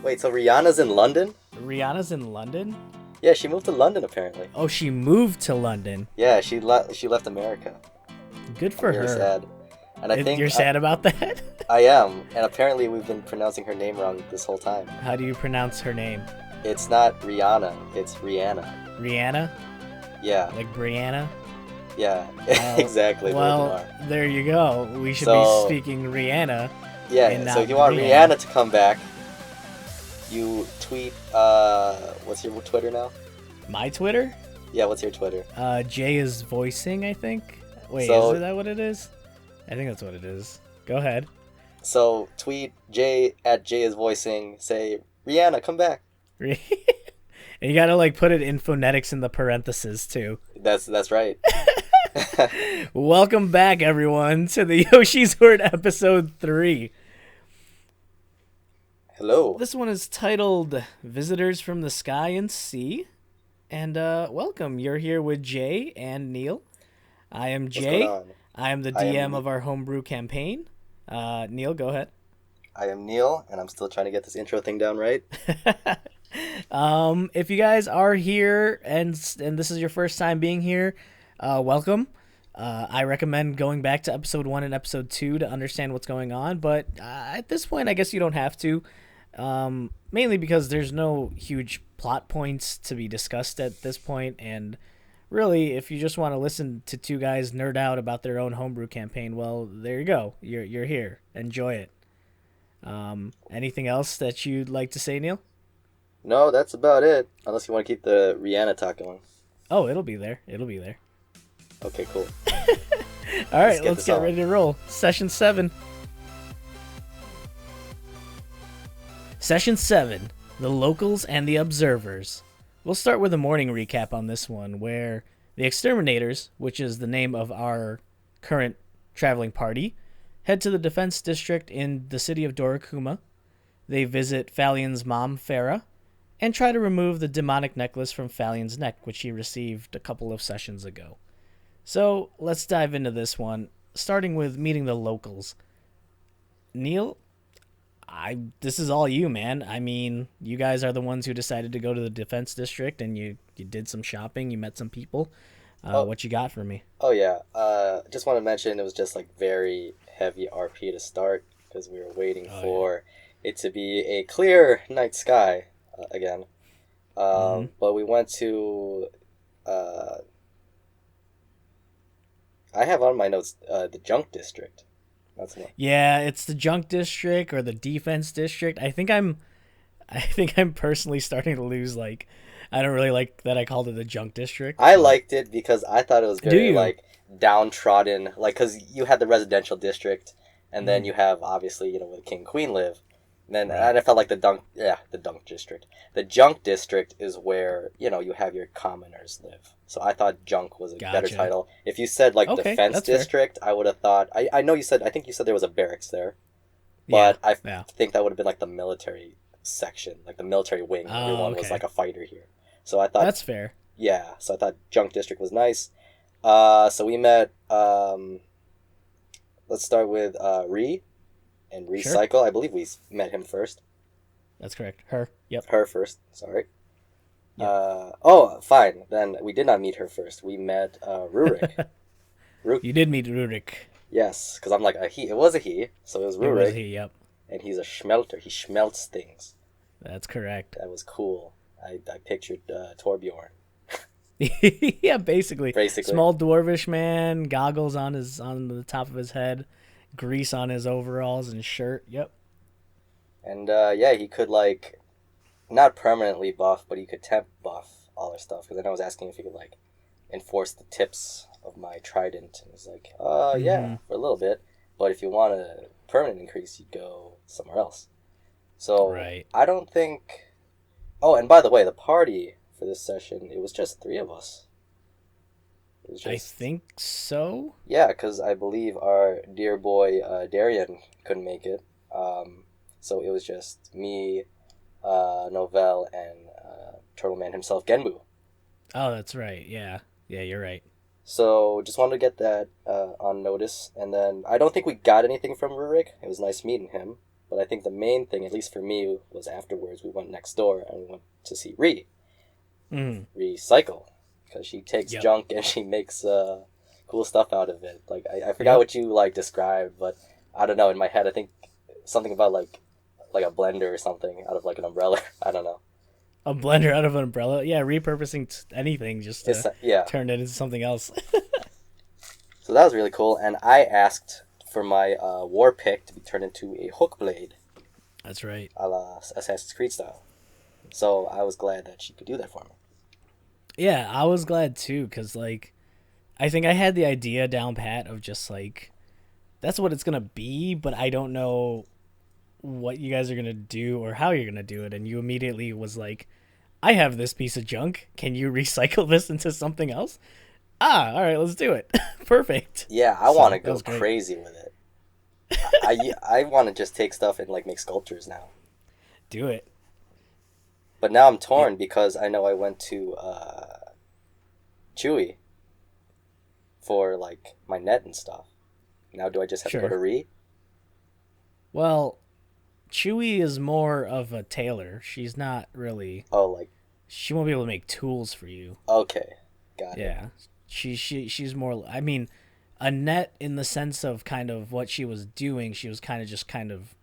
Wait, so Rihanna's in London? Rihanna's in London? Yeah, she moved to London apparently. Oh, she moved to London. Yeah, she left America. Good for I'm really her. sad. And I think You're sad about that? I am. And apparently we've been pronouncing her name wrong this whole time. How do you pronounce her name? It's not Rihanna, it's Rihanna. Rihanna? Yeah. Like Brianna? Yeah, exactly. Well, there you go. We should be speaking Rihanna. Yeah, so if you want Rihanna to come back, you tweet, what's your Twitter now? My Twitter? Yeah, what's your Twitter? Jay is voicing, I think. Wait, is that what it is? I think that's what it is. Go ahead. So tweet Jay at Jay is voicing, say, Rihanna, come back. And you gotta like put it in phonetics in the parentheses too. That's right. Welcome back, everyone, to the Yoshi's Word episode 3. Hello. This one is titled Visitors from the Sky and Sea. And welcome. You're here with Jay and Neil. I am Jay. I am the DM of our homebrew campaign. Neil, go ahead. I am Neil, and I'm still trying to get this intro thing down right. If you guys are here and this is your first time being here, welcome. I recommend going back to episode 1 and episode 2 to understand what's going on, but at this point, I guess you don't have to, mainly because there's no huge plot points to be discussed at this point, and really, if you just want to listen to two guys nerd out about their own homebrew campaign, well, there you go. You're here. Enjoy it. Anything else that you'd like to say, Neil? No, that's about it. Unless you want to keep the Rihanna talk going. Oh, it'll be there. Okay, cool. All right, let's get ready to roll. Session 7. Session 7, The Locals and the Observers. We'll start with a morning recap on this one, where the Exterminators, which is the name of our current traveling party, head to the defense district in the city of Dorikuma. They visit Falion's mom, Farah, and try to remove the demonic necklace from Falion's neck, which he received a couple of sessions ago. So let's dive into this one, starting with meeting the locals. Neil, this is all you, man. I mean, you guys are the ones who decided to go to the defense district, and you did some shopping, you met some people. What you got for me? Oh, yeah. Just want to mention it was just like very heavy RP to start, because we were waiting for it to be a clear night sky again. But we went to... I have on my notes the junk district. That's one. Yeah, it's the junk district or the defense district. I think I'm personally starting to lose, like, I don't really like that I called it the junk district. I liked it because I thought it was very like downtrodden, like, because you had the residential district, and then you have obviously where the king and queen live. And I felt like the junk district. The junk district is where you have your commoners live. So I thought junk was a better title. If you said like defense district, fair. I would have thought. I know you said. I think you said there was a barracks there, but I think that would have been like the military section, like the military wing. Everyone was like a fighter here. So I thought that's fair. Yeah. So I thought junk district was nice. So we met. Let's start with Ree. And Recycle, sure. I believe we met him first. That's correct. Her. Yep. Her first. Sorry. Yep. Fine. Then we did not meet her first. We met Rurik. You did meet Rurik. Yes, because I'm like a he. It was a he, so it was Rurik. It was a he. Yep. And he's a schmelter. He schmelts things. That's correct. That was cool. I pictured Torbjorn. Yeah, basically. Small dwarvish man, goggles on the top of his head. Grease on his overalls and shirt. Yep. And he could like not permanently buff, but he could temp buff all our stuff. Because then I was asking if he could like enforce the tips of my trident, and he's like, yeah, for a little bit. But if you want a permanent increase, you'd go somewhere else. So I don't think. Oh, and by the way, the party for this session, it was just 3 of us. I think so. Yeah, because I believe our dear boy Darian couldn't make it. So it was just me, Novell, and Turtle Man himself, Genbu. Oh, that's right. Yeah, you're right. So just wanted to get that on notice. And then I don't think we got anything from Rurik. It was nice meeting him. But I think the main thing, at least for me, was afterwards we went next door and we went to see Recycle, because she takes junk and she makes cool stuff out of it. Like I forgot what you like described, but I don't know. In my head, I think something about like a blender or something out of like an umbrella. I don't know. A blender out of an umbrella? Yeah, repurposing anything just to turn it into something else. So that was really cool, and I asked for my war pick to be turned into a hook blade. That's right. A la Assassin's Creed style. So I was glad that she could do that for me. Yeah, I was glad too, because like, I think I had the idea down pat of just like, that's what it's going to be, but I don't know what you guys are going to do or how you're going to do it. And you immediately was like, I have this piece of junk. Can you recycle this into something else? All right, let's do it. Perfect. Yeah, I want to go crazy with it. I want to just take stuff and like make sculptures now. Do it. But now I'm torn because I know I went to Chewy for like my net and stuff. Now do I just have to go to Re? Well, Chewy is more of a tailor. She's not really. Oh, like. She won't be able to make tools for you. Okay, got it. Yeah, she's more. I mean, a net in the sense of kind of what she was doing. She was kind of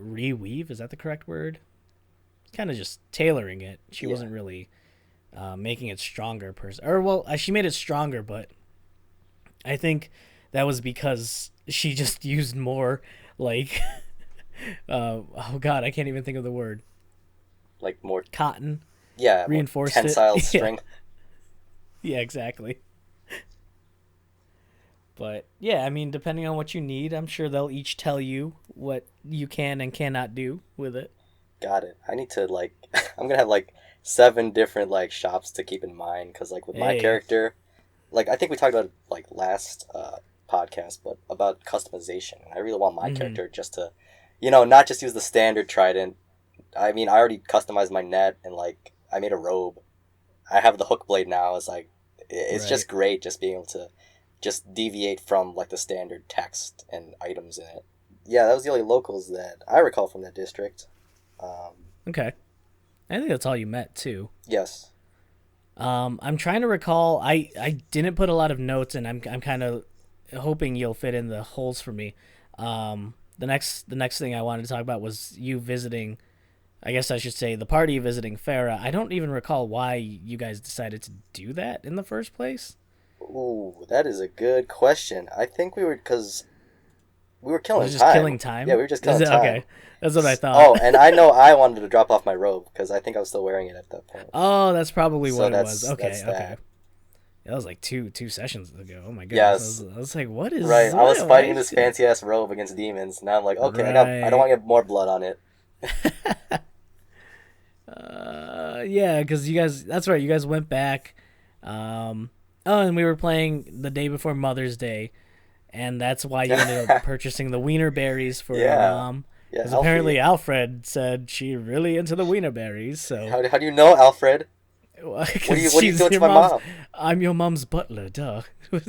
reweave. Is that the correct word? Kind of just tailoring it. She wasn't really making it stronger. She made it stronger, but I think that was because she just used more like. Oh God, I can't even think of the word. Like more cotton. Yeah, reinforced tensile strength. Yeah, exactly. But yeah, I mean, depending on what you need, I'm sure they'll each tell you what you can and cannot do with it. Got it. I need to like. I'm gonna have like 7 different like shops to keep in mind, because like with my character, like I think we talked about it, like last podcast, but about customization. I really want my character just to, not just use the standard trident. I mean, I already customized my net and like I made a robe. I have the hook blade now. It's like it's just great just being able to just deviate from like the standard text and items in it. Yeah, that was the only locals that I recall from that district. Okay, I think that's all you met too. Yes. I'm trying to recall. I didn't put a lot of notes, and I'm kind of hoping you'll fit in the holes for me. The next thing I wanted to talk about was you visiting. I guess I should say the party visiting Farah. I don't even recall why you guys decided to do that in the first place. Ooh, that is a good question. I think because we were killing just time. Killing time? Yeah, we were just killing time. Okay, that's what I thought. Oh, and I know I wanted to drop off my robe because I think I was still wearing it at that point. Oh, that's probably what it was. Okay. That. That was like two sessions ago. Oh my goodness. Yes. I was like, what is right? I was fighting this fancy ass robe against demons. Now I'm like, okay, right. I don't want to get more blood on it. Yeah, because you guys, that's right, you guys went back. And we were playing the day before Mother's Day, and that's why you ended up purchasing the wiener berries for your mom. Because apparently Alfred said she really into the wiener berries. So how do you know, Alfred? What are you doing to my mom? I'm your mom's butler, duh. What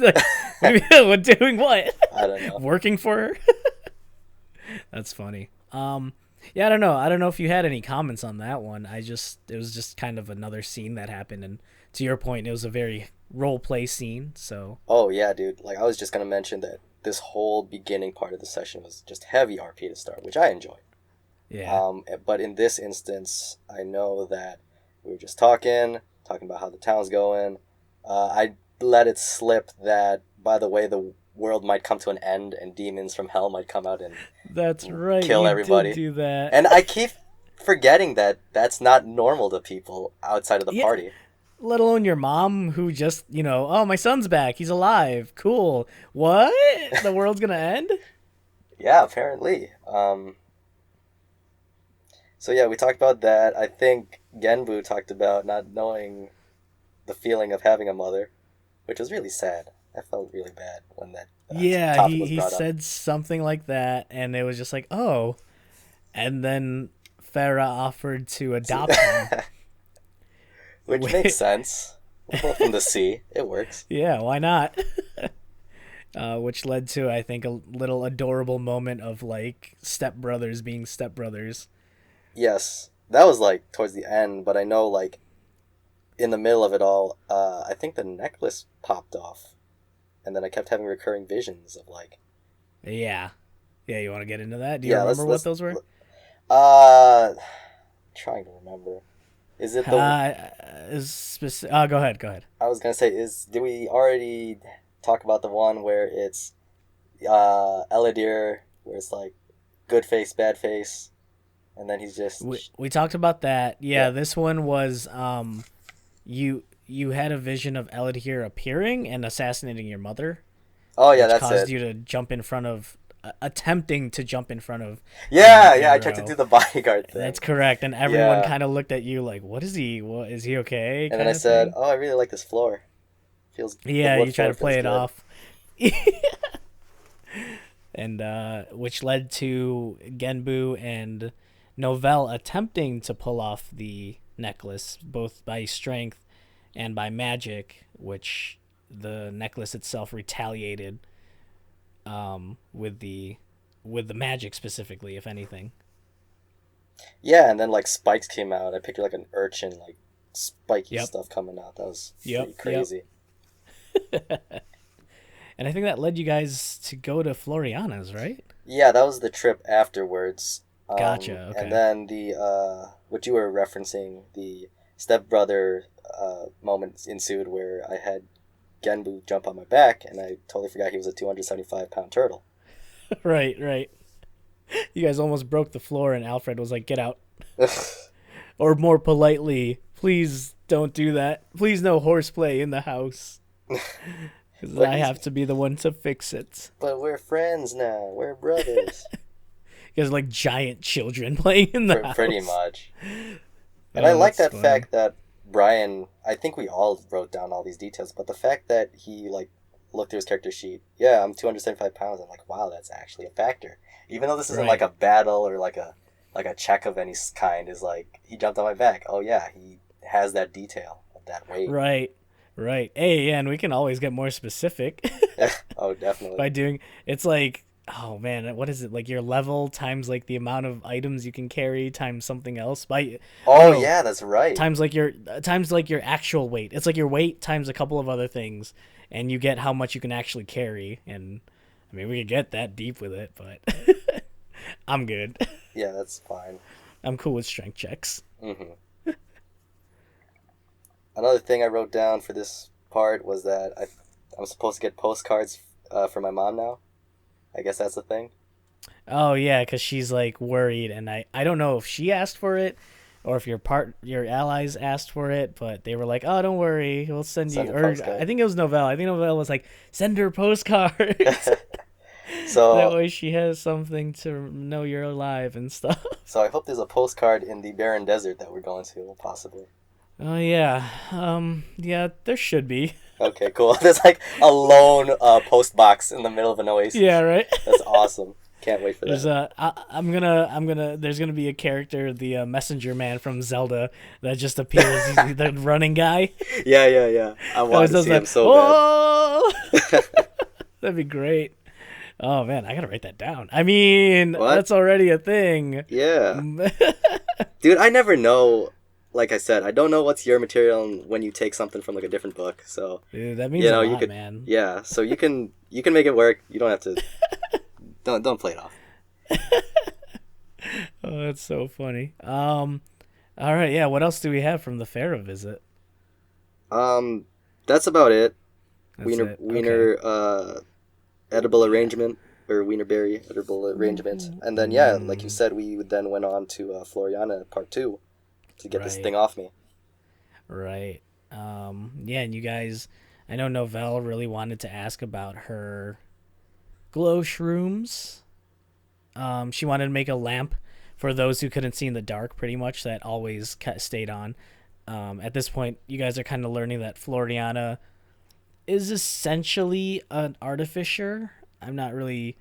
doing what? I don't know. Working for her? That's funny. Yeah, I don't know. I don't know if you had any comments on that one. It was just kind of another scene that happened, and to your point, it was a very role play scene. So. Oh yeah, dude. Like I was just gonna mention that this whole beginning part of the session was just heavy RP to start, which I enjoyed. Yeah. But in this instance, I know that we were just talking about how the town's going. I let it slip that, by the way, the world might come to an end and demons from hell might come out and kill everybody. Did do that. And I keep forgetting that that's not normal to people outside of the party. Let alone your mom, who just, oh, my son's back. He's alive. Cool. What? The world's going to end? Yeah, apparently. So yeah, we talked about that. I think Genbu talked about not knowing the feeling of having a mother, which was really sad. I felt really bad when that topic was brought up. He said something like that, and it was just like, oh. And then Farah offered to adopt him. Which makes sense. We're both from the sea. It works. Yeah, why not? which led to, I think, a little adorable moment of like stepbrothers being stepbrothers. Yes, that was like towards the end, but I know like in the middle of it all, I think the necklace popped off, and then I kept having recurring visions of like. Yeah, yeah. You want to get into that? Do you Yeah, remember what those were? Trying to remember. Is it the? Go ahead. Go ahead. I was gonna say, did we already talk about the one where it's Eladir, where it's like good face, bad face, and then he's just. We talked about that. Yeah, Yeah. this one was you had a vision of Eladir appearing and assassinating your mother. Oh yeah, which that's caused it. you to jump in front of, attempting to jump in front of. Yeah, yeah. I tried to do the bodyguard thing. That's correct, and everyone kind of looked at you like, "What is he? What is he okay?" And then I said, "Oh, I really like this floor. Feels." Yeah, you try to play it good. off. And which led to Genbu and Novell attempting to pull off the necklace, both by strength and by magic, which the necklace itself retaliated with the magic specifically, if anything. Yeah, and then like spikes came out. I pictured like an urchin, like spiky stuff coming out. That was pretty crazy. And I think that led you guys to go to Floriana's, right? Yeah, that was the trip afterwards. Gotcha. Okay. And then the what you were referencing, the stepbrother moment ensued where I had Genbu jump on my back, and I totally forgot he was a 275-pound turtle. Right. You guys almost broke the floor, and Alfred was like, "Get out." Or more politely, "Please don't do that. Please no horseplay in the house." Because I have to be the one to fix it. But we're friends now. We're brothers. You guys are like giant children playing in the house. Pretty much. And I like that fact that Brian, I think we all wrote down all these details, but the fact that he like looked through his character sheet, yeah, I'm 275 pounds. I'm like, wow, that's actually a factor. Even though this isn't like a battle or like a check of any kind, is like, he jumped on my back. Oh yeah, he has that detail of that weight. Right. Hey, and we can always get more specific. Oh, definitely. By doing, it's like, oh man, what is it? Like your level times like the amount of items you can carry times something else. Yeah, that's right. Times like your actual weight. It's like your weight times a couple of other things, and you get how much you can actually carry. And I mean, we could get that deep with it, but I'm good. Yeah, that's fine. I'm cool with strength checks. Mm-hmm. Another thing I wrote down for this part was that I'm supposed to get postcards for my mom now. I guess that's the thing. Oh yeah, because she's like worried, and I don't know if she asked for it or if your allies asked for it, but they were like, "Oh, don't worry, we'll send you." Or I think it was Novell. I think Novell was like, "Send her postcards." So that way she has something to know you're alive and stuff. So I hope there's a postcard in the barren desert that we're going to, possibly. Oh yeah, yeah, there should be. Okay, cool. There's like a lone post box in the middle of an oasis. Yeah, right. That's awesome. Can't wait for that. There's gonna be a character, the messenger man from Zelda, that just appears. He's the running guy. Yeah. I want to see him so bad. That'd be great. Oh man, I gotta write that down. I mean, that's already a thing. Yeah. Dude, I never know. Like I said, I don't know what's your material when you take something from like a different book. So dude, that means a lot, man. Yeah, so you can make it work. You don't have to. don't play it off. Oh, that's so funny. All right, yeah. What else do we have from the Pharaoh visit? That's about it. Wiener edible arrangement, or Wienerberry edible arrangement, and then like you said, we then went on to Floriana Part 2 to get this thing off me. Right. Yeah, and you guys, I know Novell really wanted to ask about her glow shrooms. She wanted to make a lamp for those who couldn't see in the dark, pretty much, that always stayed on. At this point, you guys are kind of learning that Floriana is essentially an artificer. I'm not really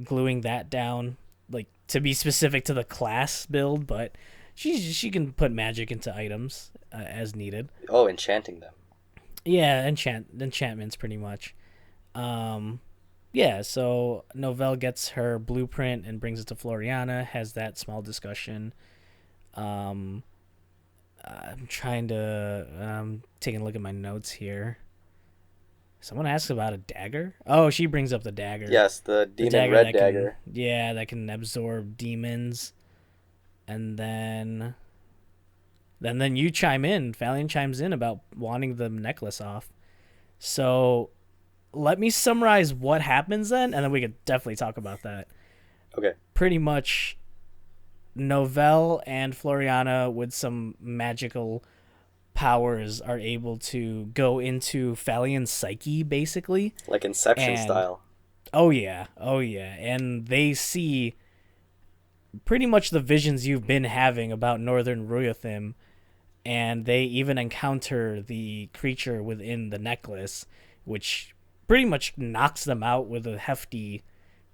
gluing that down, like, to be specific to the class build, but she can put magic into items as needed. Oh, enchanting them. Yeah, enchantments pretty much. yeah, so Novelle gets her blueprint and brings it to Floriana, has that small discussion. Um, I'm taking a look at my notes here. Someone asks about a dagger. Oh, she brings up the dagger. Yes, the The demon dagger red that dagger. that can absorb demons. And then you chime in. Valiant chimes in about wanting the necklace off. So let me summarize what happens then, and then we could definitely talk about that. Okay. Pretty much, Novelle and Floriana, with some magical powers, are able to go into Phalian's psyche, basically. Like Inception And style. oh yeah, and they see pretty much the visions you've been having about Northern Ruyathim, and they even encounter the creature within the necklace, which pretty much knocks them out with a hefty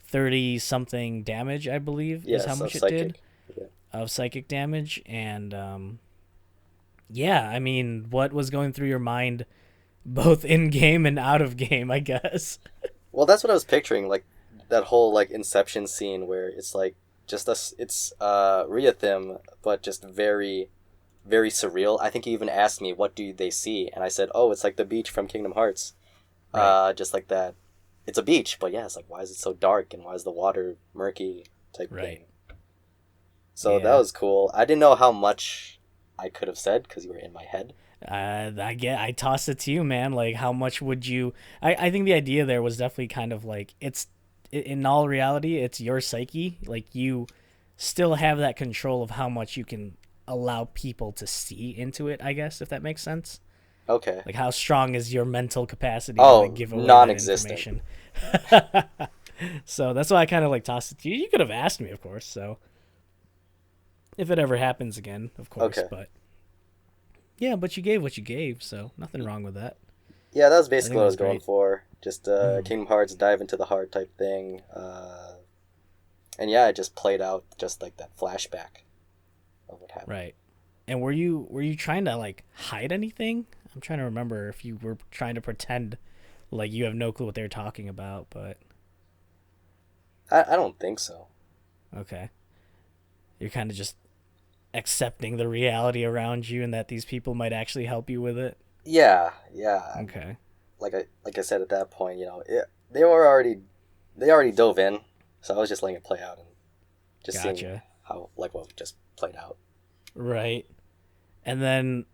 30 something damage, I believe, is how Yes, of much it psychic. did Yeah. of psychic damage. And yeah, I mean, what was going through your mind both in game and out of game, I guess? Well, that's what I was picturing, like that whole like Inception scene where it's like just us. It's Riathim, but just very, very surreal. I think he even asked me, "What do they see?" And I said, "Oh, it's like the beach from Kingdom Hearts." Right. Just like that. It's a beach, but yeah, it's like, why is it so dark and why is the water murky type Right. thing. So Yeah. that was cool. I didn't know how much I could have said because you were in my head. I tossed it to you, man. Like, how much would you? I think the idea there was definitely kind of like, it's in all reality, it's your psyche. Like, you still have that control of how much you can allow people to see into it, I guess, if that makes sense. Okay. Like, how strong is your mental capacity to Oh, like give away that non-existent. information? So that's why I kind of like tossed it to you. You could have asked me, of course. So if it ever happens again, of course. Okay. But yeah, but you gave what you gave, so nothing wrong with that. Yeah, that was I basically think what I that's was going great. for. Just Kingdom Hearts dive into the heart type thing. And yeah, I just played out just like that flashback of what happened. Right. And were you trying to like hide anything? I'm trying to remember if you were trying to pretend like you have no clue what they're talking about, but I don't think so. okay. You're kind of just accepting the reality around you and that these people might actually help you with it. Yeah. Okay. Like I said at that point, they already dove in, so I was just letting it play out and just seeing Gotcha. how like what just played out. Right. And then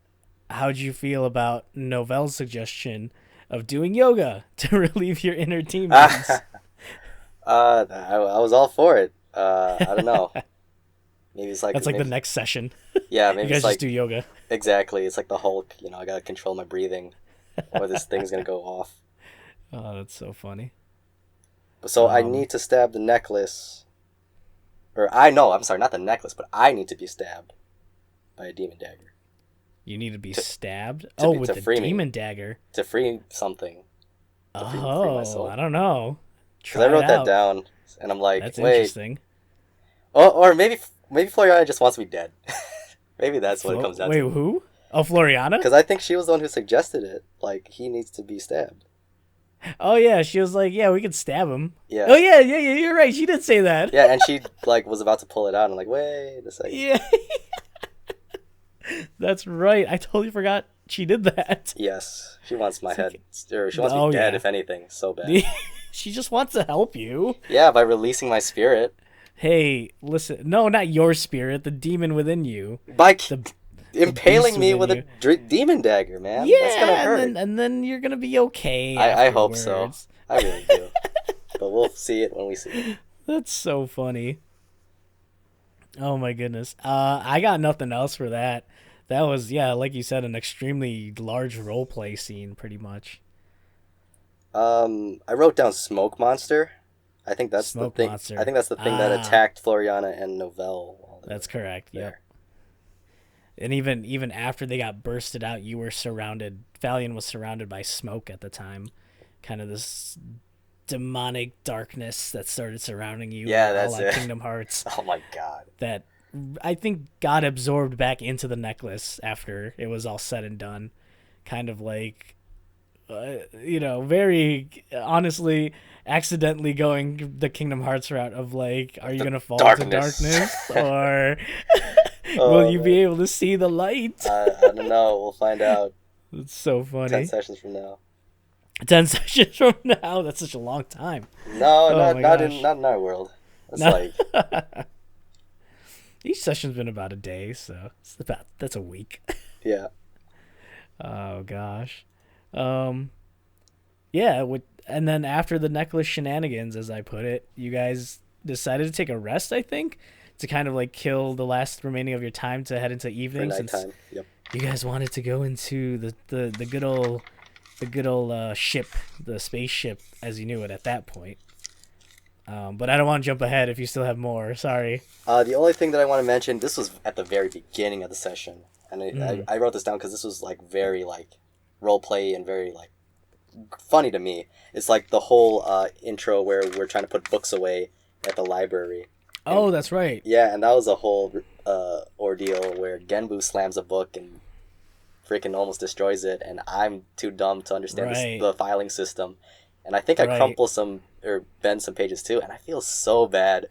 how'd you feel about Novelle's suggestion of doing yoga to relieve your inner demons? I was all for it. I don't know. Maybe it's like That's like the next session. yeah, You maybe guys it's just like do yoga. exactly. It's like the Hulk. I gotta control my breathing, or this thing's gonna go off. Oh, that's so funny. So I need to stab the necklace, or I'm sorry, not the necklace, but I need to be stabbed by a demon dagger You need to be stabbed? to With the free me. demon dagger. to free something. Free my soul. I don't know. Because I wrote that down, and I'm like, That's wait. interesting. Oh, or maybe Floriana just wants me dead. Maybe that's what it comes down Wait, to. who? Oh, Floriana? Because I think she was the one who suggested it. Like, he needs to be stabbed. Oh, yeah. She was like, yeah, we could stab him. Yeah. Oh, yeah, you're right. She did say that. Yeah, and she, like, was about to pull it out. And I'm like, wait a second. Yeah. That's right. I totally forgot she did that. Yes. She wants my It's head. like- Or she wants me dead, yeah. if anything. So bad. She just wants to help you. Yeah, by releasing my spirit. Hey, listen. No, not your spirit. The demon within you. By The impaling me within with a demon dagger, man. Yeah, That's gonna hurt. and then you're gonna be okay. I hope so. afterwards. I really do. But we'll see it when we see it. That's so funny. Oh my goodness. I got nothing else for that. That was, yeah, like you said, an extremely large role play scene, pretty much. I wrote down Smoke Monster. I think that's Smoke the thing. Monster. I think that's the thing that attacked Floriana and Novelle. while they That's were correct. Yep. there. And even after they got bursted out, you were surrounded. Valian was surrounded by smoke at the time, kind of this demonic darkness that started surrounding you. Yeah, all that's like it. Kingdom Hearts. Oh my god. That I think got absorbed back into the necklace after it was all said and done. Kind of like, very honestly, accidentally going the Kingdom Hearts route of like, are you gonna fall into darkness, or will you be able to see the light? I don't know. We'll find out. It's so funny. 10 sessions from now. 10 sessions from now. That's such a long time. No, not in our world. That's like each session's been about a day, so that's a week. Yeah. Oh gosh. Yeah, and then after the necklace shenanigans, as I put it, you guys decided to take a rest, I think, to kind of like kill the last remaining of your time to head into evening. For nighttime. Yep. You guys wanted to go into the good old ship, the spaceship as you knew it at that point. But I don't want to jump ahead if you still have more. Sorry. The only thing that I want to mention, this was at the very beginning of the session, and I wrote this down because this was like very like role play and very like funny to me. It's like the whole intro where we're trying to put books away at the library. Oh, that's right. Yeah, and that was a whole ordeal where Genbu slams a book and freaking almost destroys it, and I'm too dumb to understand the filing system. And I think I crumple some or bend some pages too, and I feel so bad.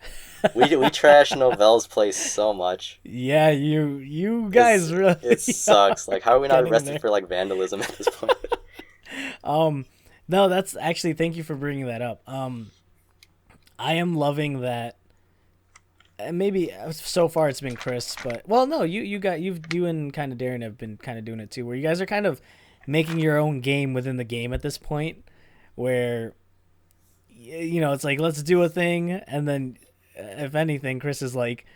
We trash Novelle's place so much. Yeah, you guys really. It sucks. Like, how are we not arrested for like vandalism at this point? No, that's actually, thank you for bringing that up. I am loving that. And maybe so far it's been Chris, but well, no, you and kind of Darren have been kind of doing it too, where you guys are kind of making your own game within the game at this point, where you know it's like let's do a thing, and then if anything, Chris is like,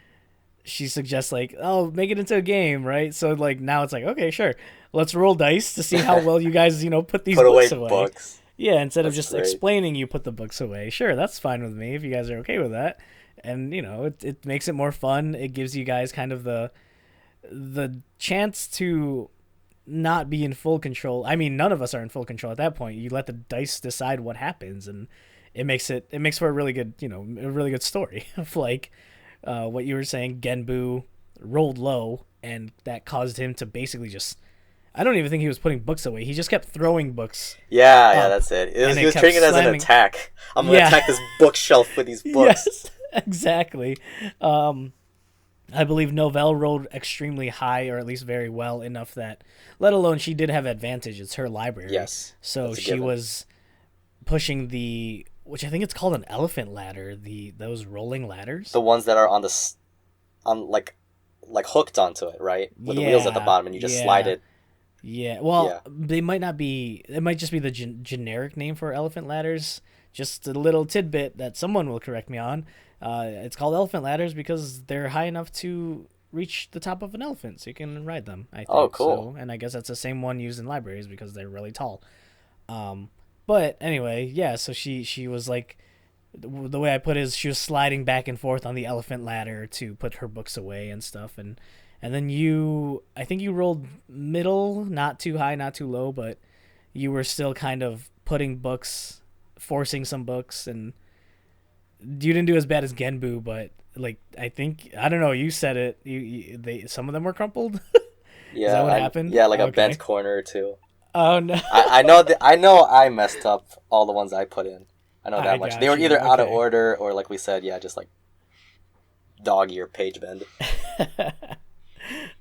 she suggests like, oh, make it into a game, right? So like now it's like, okay, sure, let's roll dice to see how well you guys put these books away. Books. Yeah, instead of just explaining, you put the books away. Sure, that's fine with me if you guys are okay with that. And it makes it more fun. It gives you guys kind of the chance to not be in full control. I mean, none of us are in full control at that point. You let the dice decide what happens, and it makes for a really good a really good story of like what you were saying. Genbu rolled low, and that caused him to basically just. I don't even think he was putting books away. He just kept throwing books. Yeah, that's it. He was treating it as an attack. I'm going to attack this bookshelf with these books. Yes, exactly. I believe Novelle rolled extremely high, or at least very well enough that, let alone she did have advantage. It's her library. Yes. So she was pushing which I think it's called an elephant ladder, those rolling ladders. The ones that are on like hooked onto it, right? With the wheels at the bottom, and you just slide it. Yeah, well, they might not be. It might just be the generic name for elephant ladders. Just a little tidbit that someone will correct me on. It's called elephant ladders because they're high enough to reach the top of an elephant, so you can ride them. I think. Oh, cool. So, and I guess that's the same one used in libraries because they're really tall. But anyway, yeah. So she was like, the way I put it is she was sliding back and forth on the elephant ladder to put her books away and stuff, and then I think you rolled middle, not too high, not too low, but you were still kind of putting books, forcing some books, and you didn't do as bad as Genbu, but like I don't know, you said it. Some of them were crumpled. Yeah, is that what happened? Yeah, like a bent corner or two. Oh no! I know I messed up all the ones I put in. I know that much. They were either out of order or, like we said, just like doggy or page bend.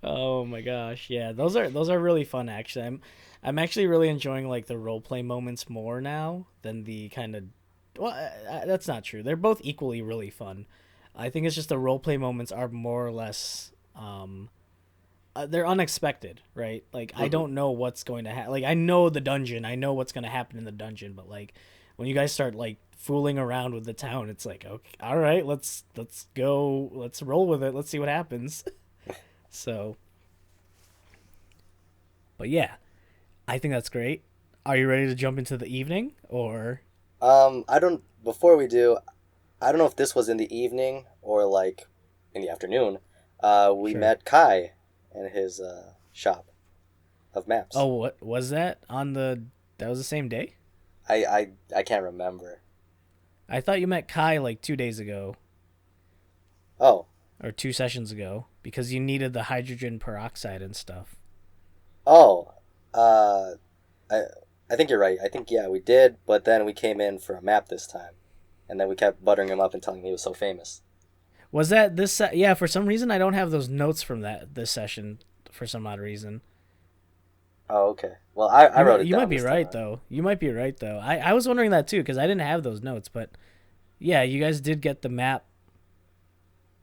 Oh my gosh, yeah, those are really fun. Actually, I'm actually really enjoying like the role play moments more now than the kind of. Well, that's not true. They're both equally really fun. I think it's just the role play moments are more or less. They're unexpected, right? Like I don't know what's going to happen. Like I know the dungeon, I know what's going to happen in the dungeon, but like when you guys start like fooling around with the town, it's like, okay, all right, let's go, let's roll with it, let's see what happens. So, but yeah, I think that's great. Are you ready to jump into the evening or? Before we do, I don't know if this was in the evening or like in the afternoon. We met Kai in his shop of maps. Oh, what was that that was the same day? I can't remember. I thought you met Kai like 2 days ago. Oh. Or 2 sessions ago, because you needed the hydrogen peroxide and stuff. Oh. I think you're right. I think, yeah, we did, but then we came in for a map this time. And then we kept buttering him up and telling him he was so famous. Was that this? Yeah, for some reason I don't have those notes from this session for some odd reason. Oh, okay. Well, I wrote it down. You might be right, though. You might be right, though. I was wondering that, too, because I didn't have those notes. But, yeah, you guys did get the map.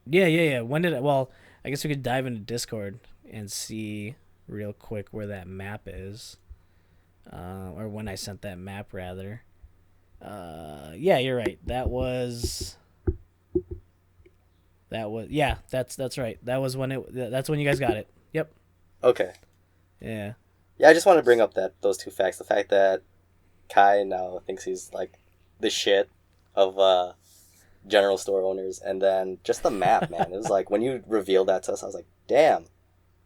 Yeah. When did it? Well, I guess we could dive into Discord and see real quick where that map is. Or when I sent that map, rather. Yeah, you're right. That's right. That's when you guys got it. Yep. Okay. Yeah. Yeah, I just wanted to bring up those two facts. The fact that Kai now thinks he's like the shit of general store owners, and then just the map, man. It was like when you revealed that to us, I was like, damn,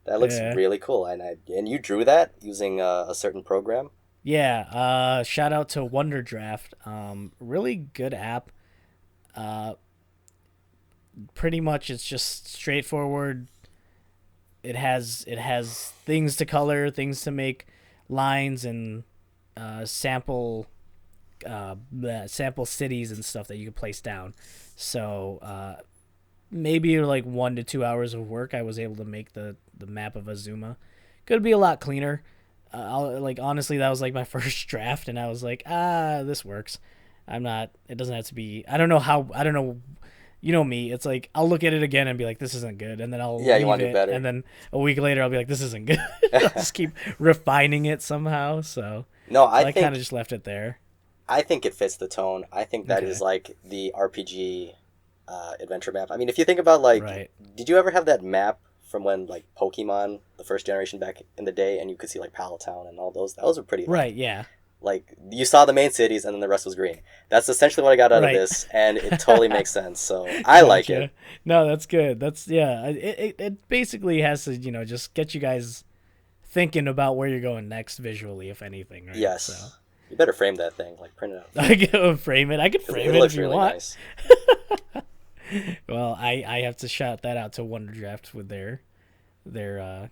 that looks really cool. And you drew that using a certain program. Yeah. Shout out to Wonder Draft. Really good app. Pretty much it's just straightforward. It has things to color, things to make lines, and sample cities and stuff that you can place down. So maybe like 1 to 2 hours of work, I was able to make the map of Azuma. Could be a lot cleaner. Honestly, that was like my first draft, and I was like, this works. It doesn't have to be. I don't know. You know me. It's like I'll look at it again and be like, "This isn't good," and then I'll you want to do better. And then a week later, I'll be like, "This isn't good." I'll just keep refining it somehow. So I kind of just left it there. I think it fits the tone. I think that is like the RPG adventure map. I mean, if you think about did you ever have that map from when like Pokemon, the first generation back in the day, and you could see like Palatown and all those? Those were pretty. Right. Yeah. Like, you saw the main cities, and then the rest was green. That's essentially what I got out of this, and it totally makes sense, so I like it. No, that's good. It basically has to, just get you guys thinking about where you're going next visually, if anything, right? Yes. So. You better frame that thing, print it out. I can frame it. I could frame it if you want. Nice. Well, I have to shout that out to Wonder Draft with their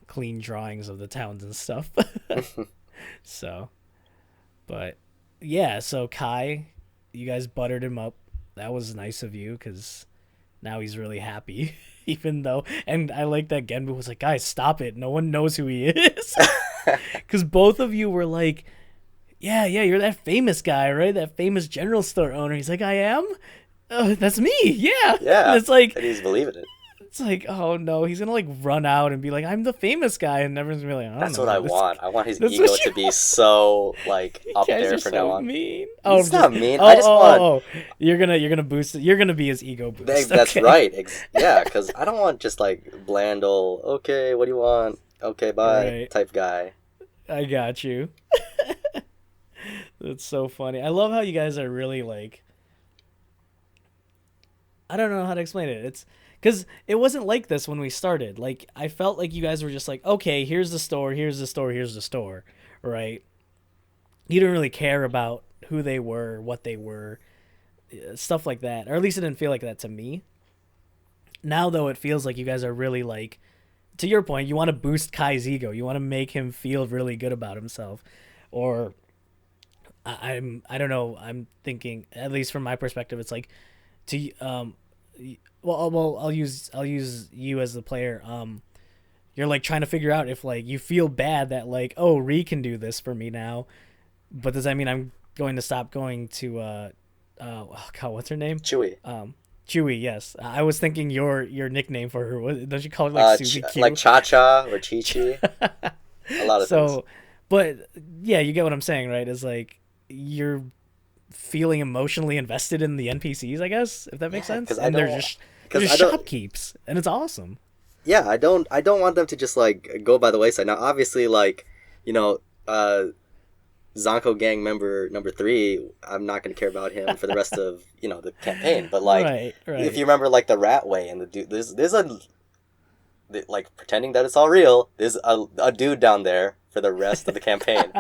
clean drawings of the towns and stuff. So... But, yeah, so Kai, you guys buttered him up. That was nice of you, because now he's really happy, even though... And I like that Genbu was like, guys, stop it. No one knows who he is. Because both of you were like, yeah, you're that famous guy, right? That famous general store owner. He's like, I am? Oh, that's me, yeah. Yeah, and it's like, and he's believing it. It's like, oh no, he's gonna run out and be like, I'm the famous guy, and everyone's gonna be like, that's what I want. I want his ego to be so up there for now on. Mean. It's not mean. I just want. You're gonna boost it. You're gonna be his ego boost. That's right. Yeah, because I don't want just bland old. Okay, what do you want? Okay, bye type guy. I got you. That's so funny. I love how you guys are really I don't know how to explain it. It's because it wasn't like this when we started. I felt like you guys were just like, okay, here's the store, right? You didn't really care about who they were, what they were, stuff like that. Or at least it didn't feel like that to me. Now, though, it feels like you guys are really to your point, you want to boost Kai's ego. You want to make him feel really good about himself. Or, I don't know, I'm thinking, at least from my perspective, it's I'll use you as the player. You're trying to figure out if you feel bad that Ree can do this for me now, but does that mean I'm going to stop going to what's her name? Chewy. Chewy, yes. I was thinking your nickname for her. Don't you call her Suzy Q? Cha Cha or Chi Chi. A lot of things. But yeah, you get what I'm saying, right? Is you're feeling emotionally invested in the NPCs, I guess, if that makes sense. And they're just shopkeepes, and it's awesome. Yeah, I don't want them to just go by the wayside. Now, obviously, Zonko gang member number 3, I'm not going to care about him for the rest of the campaign. But right. if you remember the rat way and the dude, there's a pretending that it's all real. There's a dude down there for the rest of the campaign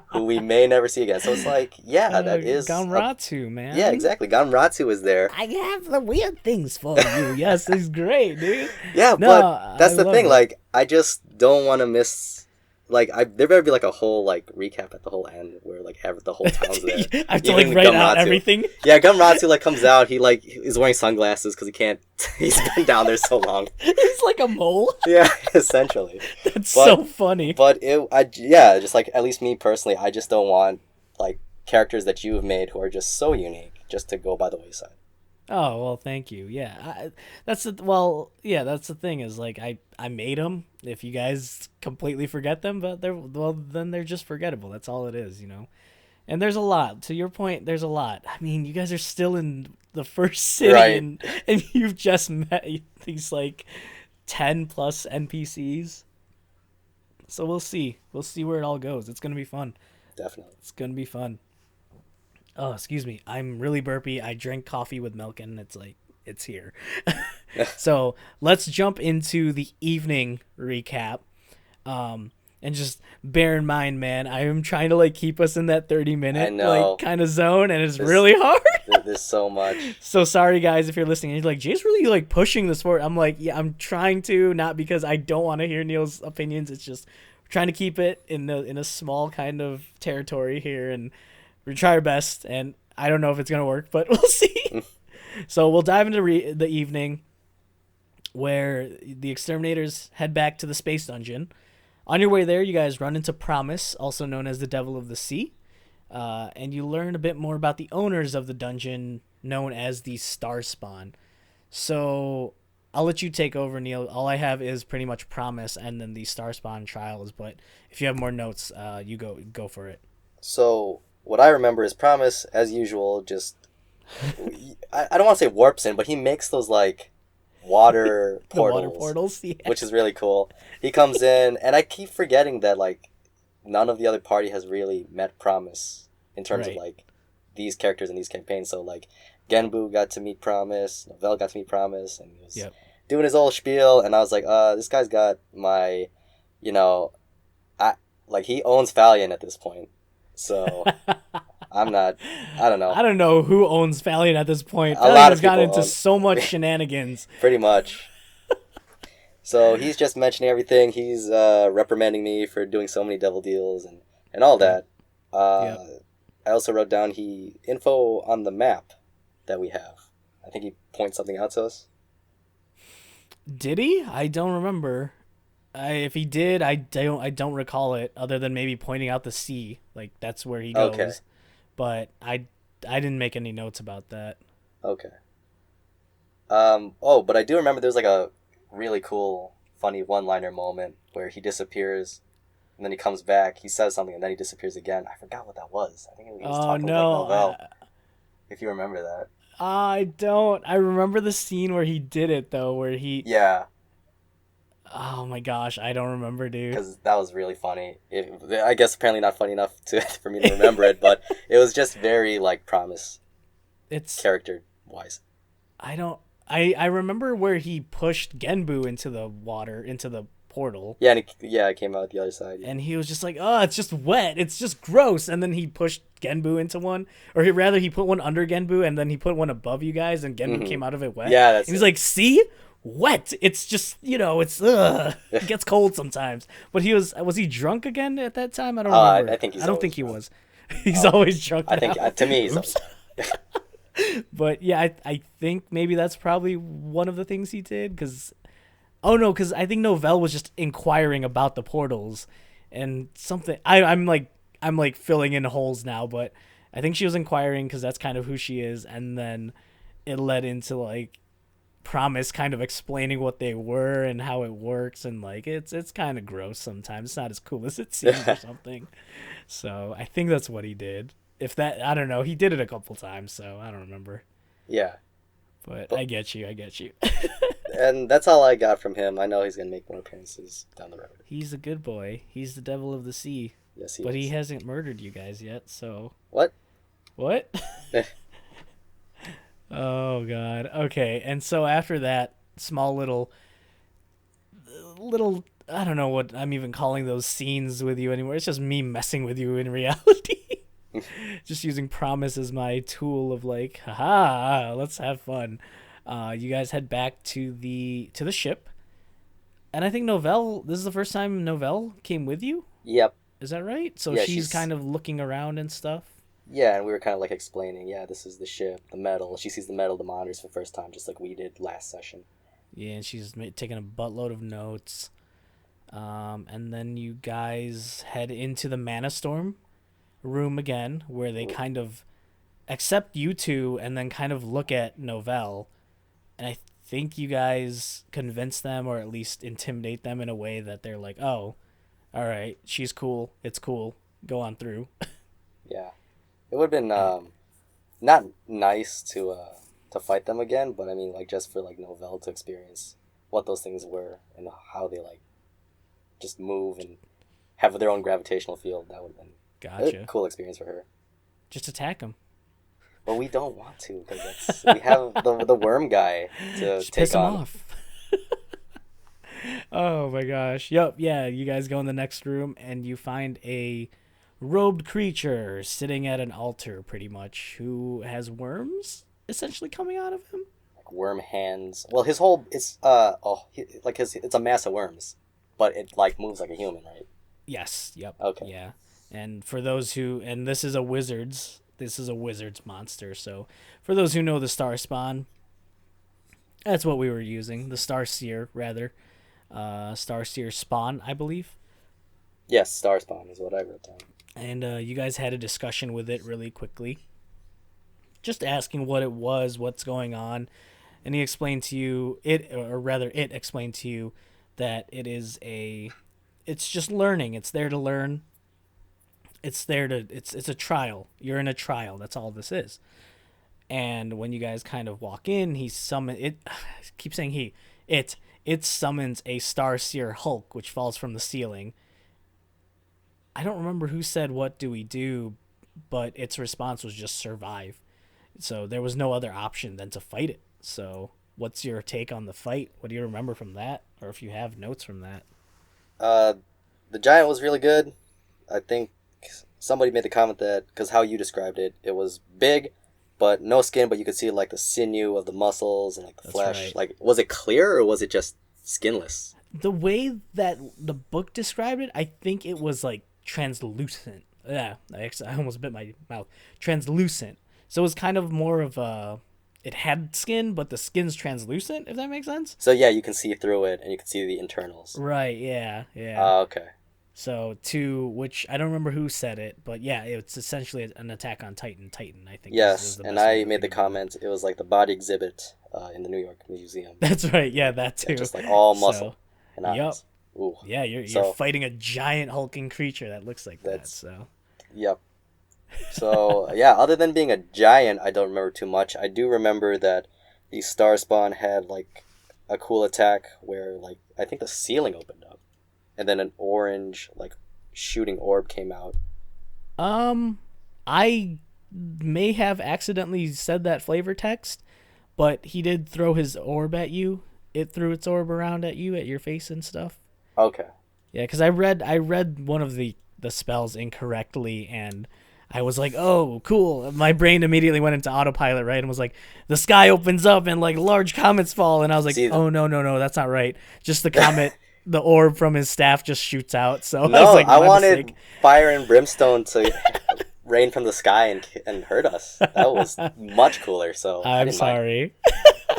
who we may never see again. So it's that is Ganratsu, man. Yeah, exactly. Ganratsu is there. I have the weird things for you. Yes, he's great, dude. Yeah, but that's the thing. I just don't want to miss like there better be like a whole like recap at the whole end where like the whole town's there. I have to like write out everything. Yeah, Gumratsu like comes out. He like is wearing sunglasses because he can't. He's been down there so long. He's like a mole. Yeah, essentially. That's so funny. But just like at least me personally, I just don't want like characters that you have made who are just so unique just to go by the wayside. Oh, well, thank you. Yeah, that's the thing is like I made them. If you guys completely forget them, but then they're just forgettable. That's all it is, you know. And there's a lot. To your point, there's a lot. I mean, you guys are still in the first city, right. and you've just met these like 10 plus NPCs. So we'll see. We'll see where it all goes. It's gonna be fun. Definitely, it's gonna be fun. Oh, excuse me. I'm really burpy. I drank coffee with milk, and it's here. So let's jump into the evening recap. And just bear in mind, man, I am trying to like keep us in that 30-minute like kind of zone, and it's really hard. There's so much. So sorry, guys, if you're listening. And you're like, Jay's really like pushing the sport. I'm like, yeah, I'm trying to, not because I don't want to hear Neil's opinions. It's just trying to keep it in a small kind of territory here, and we try our best, and I don't know if it's going to work, but we'll see. So we'll dive into the evening where the exterminators head back to the space dungeon. On your way there, you guys run into Promise, also known as the Devil of the Sea, and you learn a bit more about the owners of the dungeon, known as the Starspawn. So I'll let you take over, Neil. All I have is pretty much Promise and then the Starspawn trials, but if you have more notes, you go for it. So what I remember is Promise, as usual, just I don't want to say warps in, but he makes those like water portals, yeah. Which is really cool. He comes in, and I keep forgetting that like none of the other party has really met Promise in terms of like these characters in these campaigns. So like Genbu got to meet Promise, Novell got to meet Promise, and he was doing his old spiel, and I was like, this guy's got my, you know, he owns Valiant at this point. So I don't know. I don't know who owns Valiant at this point. A lot of people gotten into so much shenanigans. Pretty much. So he's just mentioning everything. He's reprimanding me for doing so many devil deals and all that. I also wrote down info on the map that we have. I think he points something out to us. Did he? I don't remember. If he did, I don't recall it, other than maybe pointing out the sea. Like, that's where he goes. Okay. But I didn't make any notes about that. Okay. But I do remember there's like a really cool, funny one-liner moment where he disappears, and then he comes back, he says something, and then he disappears again. I forgot what that was. I think he was talking with Novell. If you remember that. I don't. I remember the scene where he did it, though, where he... Yeah. Oh my gosh, I don't remember, dude. Because that was really funny. I guess apparently not funny enough for me to remember it, but it was just very like Promise. It's character wise. I remember where he pushed Genbu into the water, into the portal. Yeah, and it came out the other side. Yeah. And he was just like, "Oh, it's just wet. It's just gross." And then he pushed Genbu into one, or he put one under Genbu, and then he put one above you guys, and Genbu came out of it wet. Yeah, that's. He was like, "See." Wet. It's just, it's it gets cold sometimes. But was he drunk again at that time? I don't remember. I don't think he was. He's always drunk. I think to me he's always. But yeah, I think maybe that's probably one of the things he did, because I think Novell was just inquiring about the portals and something. I'm like filling in holes now, but I think she was inquiring because that's kind of who she is, and then it led into like Promise kind of explaining what they were and how it works, and like it's kind of gross sometimes. It's not as cool as it seems or something. So I think that's what he did. If that, I don't know, he did it a couple times, so I don't remember. Yeah, but I get you. And that's all I got from him. I know he's gonna make more appearances down the road. He's a good boy. He's the Devil of the Sea. Yes, he is. But he hasn't murdered you guys yet, so what? Oh god. Okay. And so after that small little I don't know what I'm even calling those scenes with you anymore. It's just me messing with you in reality. Just using Promise as my tool of like, haha, let's have fun. You guys head back to the ship, And I think Novell, this is the first time Novell came with you? Yep. Is that right? So Yeah, she's kind of looking around and stuff? Yeah, and we were kind of like explaining, yeah, this is the ship, the metal. She sees the metal, the monitors for the first time, just like we did last session. Yeah, and she's taking a buttload of notes. And then you guys head into the Mana Storm room again, where they kind of accept you two and then kind of look at Novell. And I think you guys convince them, or at least intimidate them in a way that they're like, oh, all right, she's cool. It's cool. Go on through. Yeah. It would have been not nice to fight them again, but I mean, like, just for like Novell to experience what those things were and how they like just move and have their own gravitational field. That would have been a cool experience for her. Just attack them. But we don't want to, because we have the worm guy to just take piss him on. Off. Oh my gosh. Yep. Yeah. You guys go in the next room and you find a robed creature sitting at an altar, pretty much, who has worms essentially coming out of him. Like worm hands. Well, it's it's a mass of worms, but it like moves like a human, right? Yes. Yep. Okay. Yeah. And for those who, and this is a wizard's monster. So for those who know the Star Spawn, that's what we were using. The Star Seer, rather. Star Seer Spawn, I believe. Yes, Star Spawn is what I wrote down. And you guys had a discussion with it really quickly. Just asking what it was, what's going on. And he explained to you, it explained to you that it's just learning. It's there to learn. It's a trial. You're in a trial. That's all this is. And when you guys kind of walk in, he summons it. I keep saying it summons a Star Seer Hulk, which falls from the ceiling. I don't remember who said what do we do, but its response was just survive. So there was no other option than to fight it. So what's your take on the fight? What do you remember from that? Or if you have notes from that? The giant was really good. I think somebody made the comment that, because how you described it, it was big, but no skin, but you could see like the sinew of the muscles and like the flesh. Right. Like, was it clear or was it just skinless? The way that the book described it, I think it was like translucent. Yeah, I almost bit my mouth. Translucent. So it was kind of more of a... It had skin, but the skin's translucent, if that makes sense. So yeah, you can see through it and you can see the internals. Right, yeah. Okay. So which I don't remember who said it, but yeah, it's essentially an attack on Titan, I think. Yes, and I made the comment, it was like the body exhibit in the New York Museum. That's right, yeah, that too. Yeah, just like all muscle and eyes. Yep. Ooh. Yeah, you're fighting a giant hulking creature that looks like that, so. Yep. So, yeah, other than being a giant, I don't remember too much. I do remember that the Star Spawn had, like, a cool attack where, like, I think the ceiling opened up. And then an orange, like, shooting orb came out. I may have accidentally said that flavor text, but he did throw his orb at you. It threw its orb around at you, at your face and stuff. Okay. Yeah, because I read one of the spells incorrectly, and I was like, oh, cool. My brain immediately went into autopilot, right? And was like, the sky opens up and, like, large comets fall. And I was like, oh, no, that's not right. Just the comet, the orb from his staff just shoots out. So no, I was like, I wanted fire and brimstone to rain from the sky and hurt us. That was much cooler, so I'm sorry.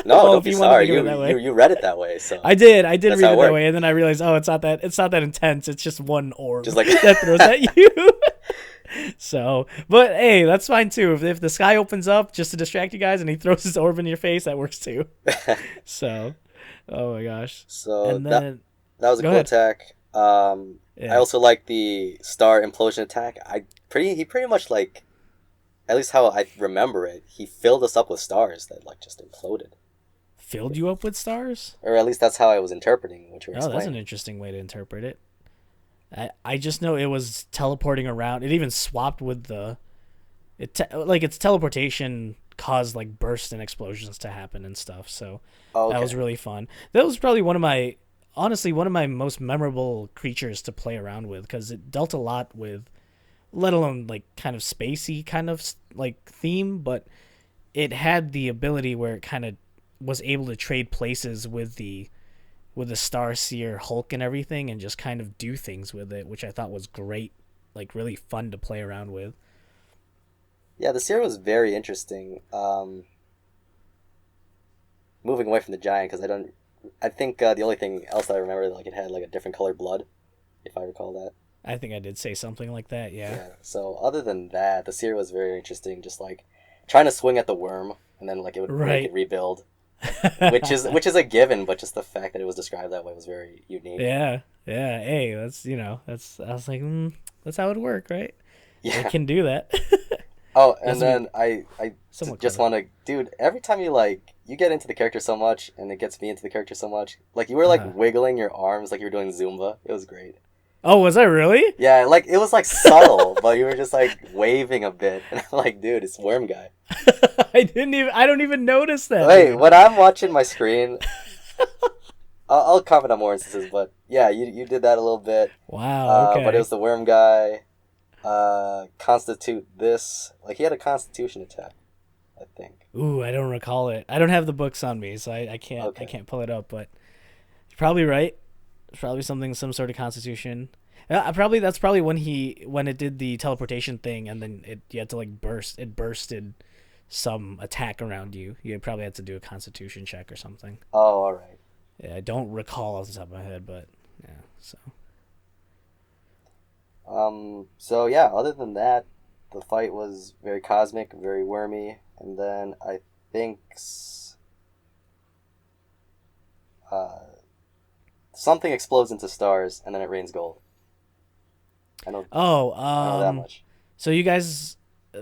No, don't be sorry. You read it that way, so I did read it that way, and then I realized, oh, it's not that intense. It's just one orb just like that throws at you. So, but hey, that's fine too. If the sky opens up just to distract you guys, and he throws his orb in your face, that works too. So, oh my gosh. So and then, that was a cool attack. I also like the star implosion attack. He pretty much, like, at least how I remember it, he filled us up with stars that like just imploded. Filled you up with stars? Or at least that's how I was interpreting what you were explaining. That's an interesting way to interpret it. I just know it was teleporting around. It even swapped with its teleportation caused like bursts and explosions to happen and stuff. So that was really fun. That was probably one of my most memorable creatures to play around with, because it dealt a lot with, let alone like kind of spacey kind of like theme, but it had the ability where it kind of was able to trade places with the with the Starseer Hulk and everything, and just kind of do things with it, which I thought was great, like really fun to play around with. Yeah, the Seer was very interesting. Moving away from the giant, because I think the only thing else that I remember, like, it had like a different colored blood, if I recall that. I think I did say something like that. Yeah. So other than that, the Seer was very interesting. Just like trying to swing at the worm, and then like it would break and rebuild, which is a given. But just the fact that it was described that way was very unique. Yeah. Yeah. Hey, that's I was like, that's how it would work, right? Yeah. It can do that. Oh, and then I just want to, dude. Every time you get into the character so much, and it gets me into the character so much, like you were like wiggling your arms like you were doing Zumba. It was great. Oh, was I really? Yeah, like it was like subtle, but you were just like waving a bit, and I'm like, dude, it's Worm Guy. I don't even notice that. Wait, when I'm watching my screen, I'll comment on more instances, but yeah, you did that a little bit. Wow. Okay. But it was the Worm Guy. Constitute this, like he had a Constitution attack, I think. Ooh, I don't recall it. I don't have the books on me, so I can't pull it up. But you're probably right. It's probably some sort of Constitution. That's probably when it did the teleportation thing, and then you had to like burst. It bursted some attack around you. You probably had to do a Constitution check or something. Oh, all right. Yeah, I don't recall off the top of my head, but yeah. So. So yeah, other than that, the fight was very cosmic, very wormy, and then I think something explodes into stars, and then it rains gold. I know that much. So you guys,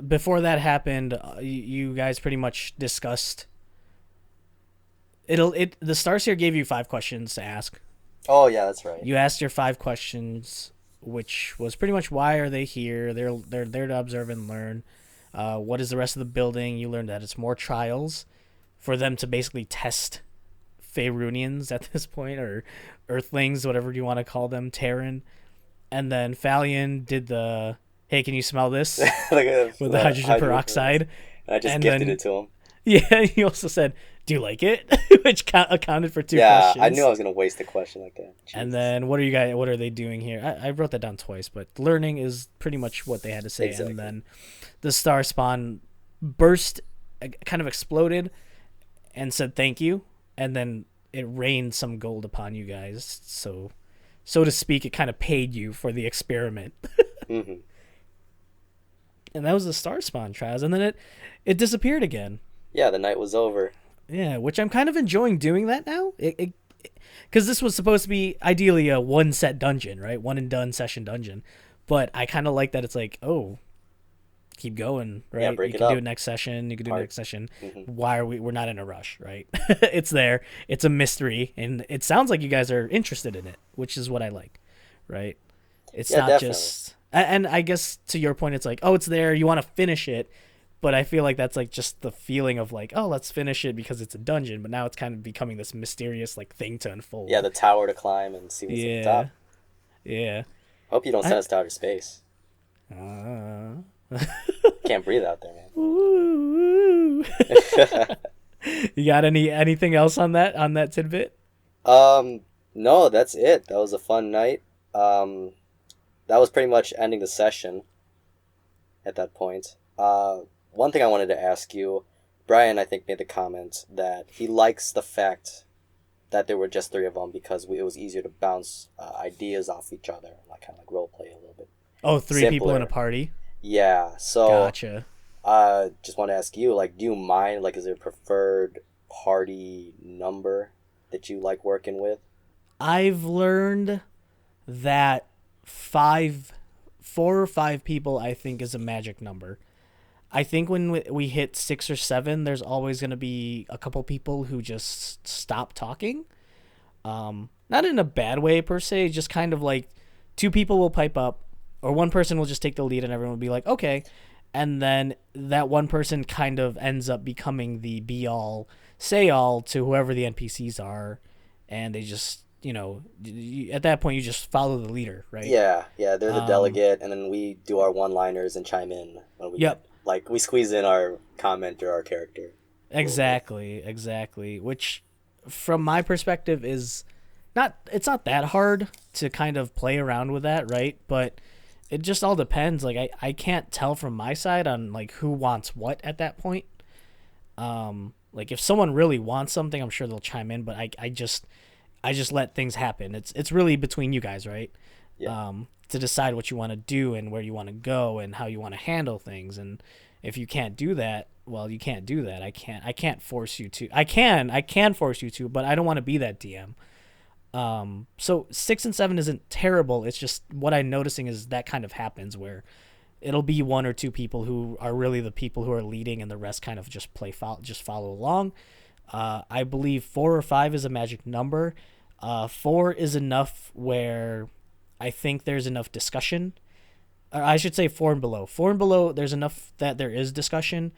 before that happened, you guys pretty much discussed. The Starseer gave you 5 questions to ask. Oh yeah, that's right. You asked your 5 questions, which was pretty much why are they here? They're there to observe and learn. What is the rest of the building? You learned that it's more trials for them to basically test Faerunians at this point, or Earthlings, whatever you want to call them, Terran. And then Falion did the, hey, can you smell this? With the hydrogen peroxide. I just gifted it to him. Yeah, he also said, do you like it? Which accounted for 2 questions. Yeah, I knew I was going to waste a question like that. Jesus. And then what are they doing here? I wrote that down twice, but learning is pretty much what they had to say. Exactly. And then the star spawn burst, kind of exploded, and said thank you. And then it rained some gold upon you guys. So to speak, it kind of paid you for the experiment. Mm-hmm. And that was the star spawn trials. And then it disappeared again. Yeah, the night was over. Yeah, which I'm kind of enjoying doing that now. Because this was supposed to be ideally a one-set dungeon, right? One and done session dungeon. But I kind of like that it's like, oh, keep going, right? Yeah, you can do it next session. You can do it next session. Mm-hmm. Why are we're not in a rush, right? It's there. It's a mystery, and it sounds like you guys are interested in it, which is what I like, right? It's not definitely. Just, and I guess to your point, it's like, oh, it's there. You want to finish it. But I feel like that's like just the feeling of like, oh, let's finish it because it's a dungeon. But now it's kind of becoming this mysterious like thing to unfold. Yeah, the tower to climb and see what's at the top. Yeah. Hope you don't send us to outer space. Can't breathe out there, man. Ooh. You got anything else on that tidbit? No, that's it. That was a fun night. That was pretty much ending the session at that point. One thing I wanted to ask you, Brian, I think, made the comment that he likes the fact that there were just 3 of them because it was easier to bounce ideas off each other, like kind of like role play a little bit. Oh, 3 people in a party? Yeah, so... Gotcha. Just want to ask you, like, do you mind, like, is there a preferred party number that you like working with? I've learned that 4 or 5 people, I think, is a magic number. I think when we hit 6 or 7, there's always going to be a couple people who just stop talking. Not in a bad way, per se, just kind of like 2 people will pipe up, or one person will just take the lead and everyone will be like, okay. And then that one person kind of ends up becoming the be-all, say-all to whoever the NPCs are. And they just, at that point, you just follow the leader, right? Yeah, they're the delegate, and then we do our one-liners and chime in when we like we squeeze in our comment or our character. Exactly. Which, from my perspective, is it's not that hard to kind of play around with that, right? But it just all depends. Like I can't tell from my side on like who wants what at that point. Like if someone really wants something, I'm sure they'll chime in, but I just let things happen. It's really between you guys, right? Yeah. To decide what you want to do and where you want to go and how you want to handle things. And if you can't do that, well, you can't do that. I can't force you to. I can force you to, but I don't want to be that DM. So 6 and 7 isn't terrible. It's just what I'm noticing is that kind of happens where it'll be one or two people who are really the people who are leading, and the rest kind of just follow along. I believe 4 or 5 is a magic number. 4 is enough where I think there's enough discussion. Or I should say 4 and below. 4 and below, there's enough that there is discussion,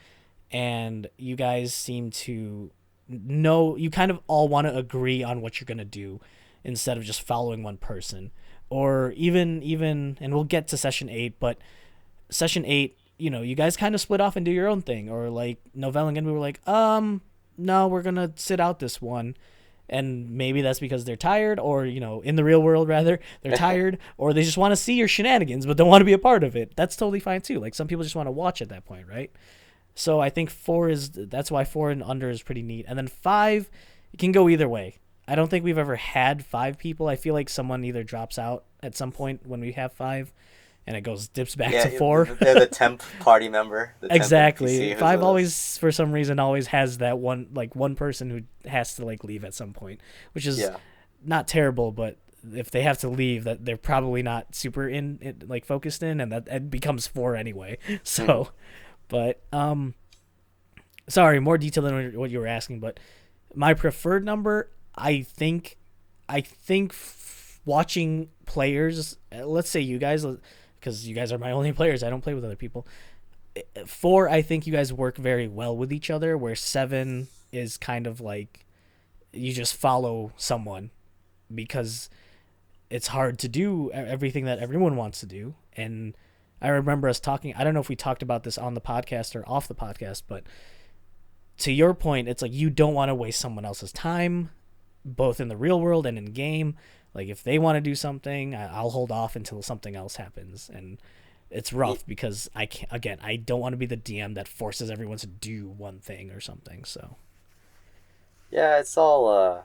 and you guys seem to know, you kind of all want to agree on what you're going to do instead of just following one person. Or even, and we'll get to session 8, but session 8, you guys kind of split off and do your own thing. Or like Novell and we were like, no, we're going to sit out this one. And maybe that's because they're tired, or, in the real world, rather, they're tired, or they just want to see your shenanigans, but don't want to be a part of it. That's totally fine, too. Like, some people just want to watch at that point, right? So I think that's why 4 and under is pretty neat. And then 5, it can go either way. I don't think we've ever had 5 people. I feel like someone either drops out at some point when we have 5, and it dips back to 4. They're the temp party member. Exactly. 5 always, for some reason, always has that one person who has to leave at some point, which is not terrible, but if they have to leave, that they're probably not super focused in, and that it becomes 4 anyway. So, but sorry, more detail than what you were asking, but my preferred number, I think watching players, let's say you guys, because you guys are my only players, I don't play with other people. 4, I think you guys work very well with each other, where 7 is kind of like you just follow someone because it's hard to do everything that everyone wants to do. And I remember us talking, I don't know if we talked about this on the podcast or off the podcast, but to your point, it's like you don't want to waste someone else's time, both in the real world and in game. Like if they want to do something, I'll hold off until something else happens. And it's rough because I don't want to be the DM that forces everyone to do one thing or something. So yeah, it's all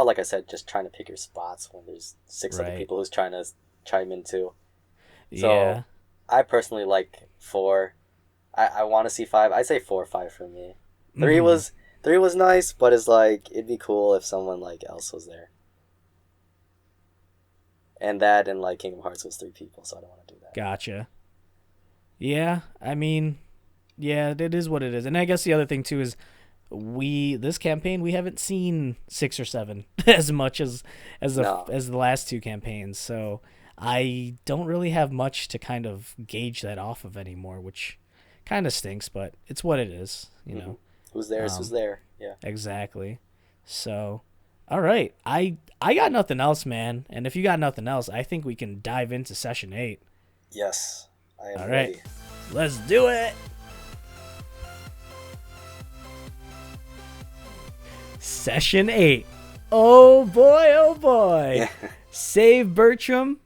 like I said, just trying to pick your spots when there's 6 other people who's trying to chime in too. So I personally like 4. I want to see 5. I'd say 4 or 5 for me. 3 was nice, but it's like it'd be cool if someone else was there. And that and Kingdom Hearts was 3 people, so I don't want to do that. Gotcha. Yeah, I mean, yeah, it is what it is. And I guess the other thing too is this campaign we haven't seen 6 or 7 as much as the last 2 campaigns. So I don't really have much to kind of gauge that off of anymore, which kind of stinks, but it's what it is, you know. Who's there is who's there. Yeah. Exactly. So, all right. I got nothing else, man. And if you got nothing else, I think we can dive into session 8. Yes. I am all ready. Right. Let's do it. Session 8. Oh boy, oh boy. Save Bertram,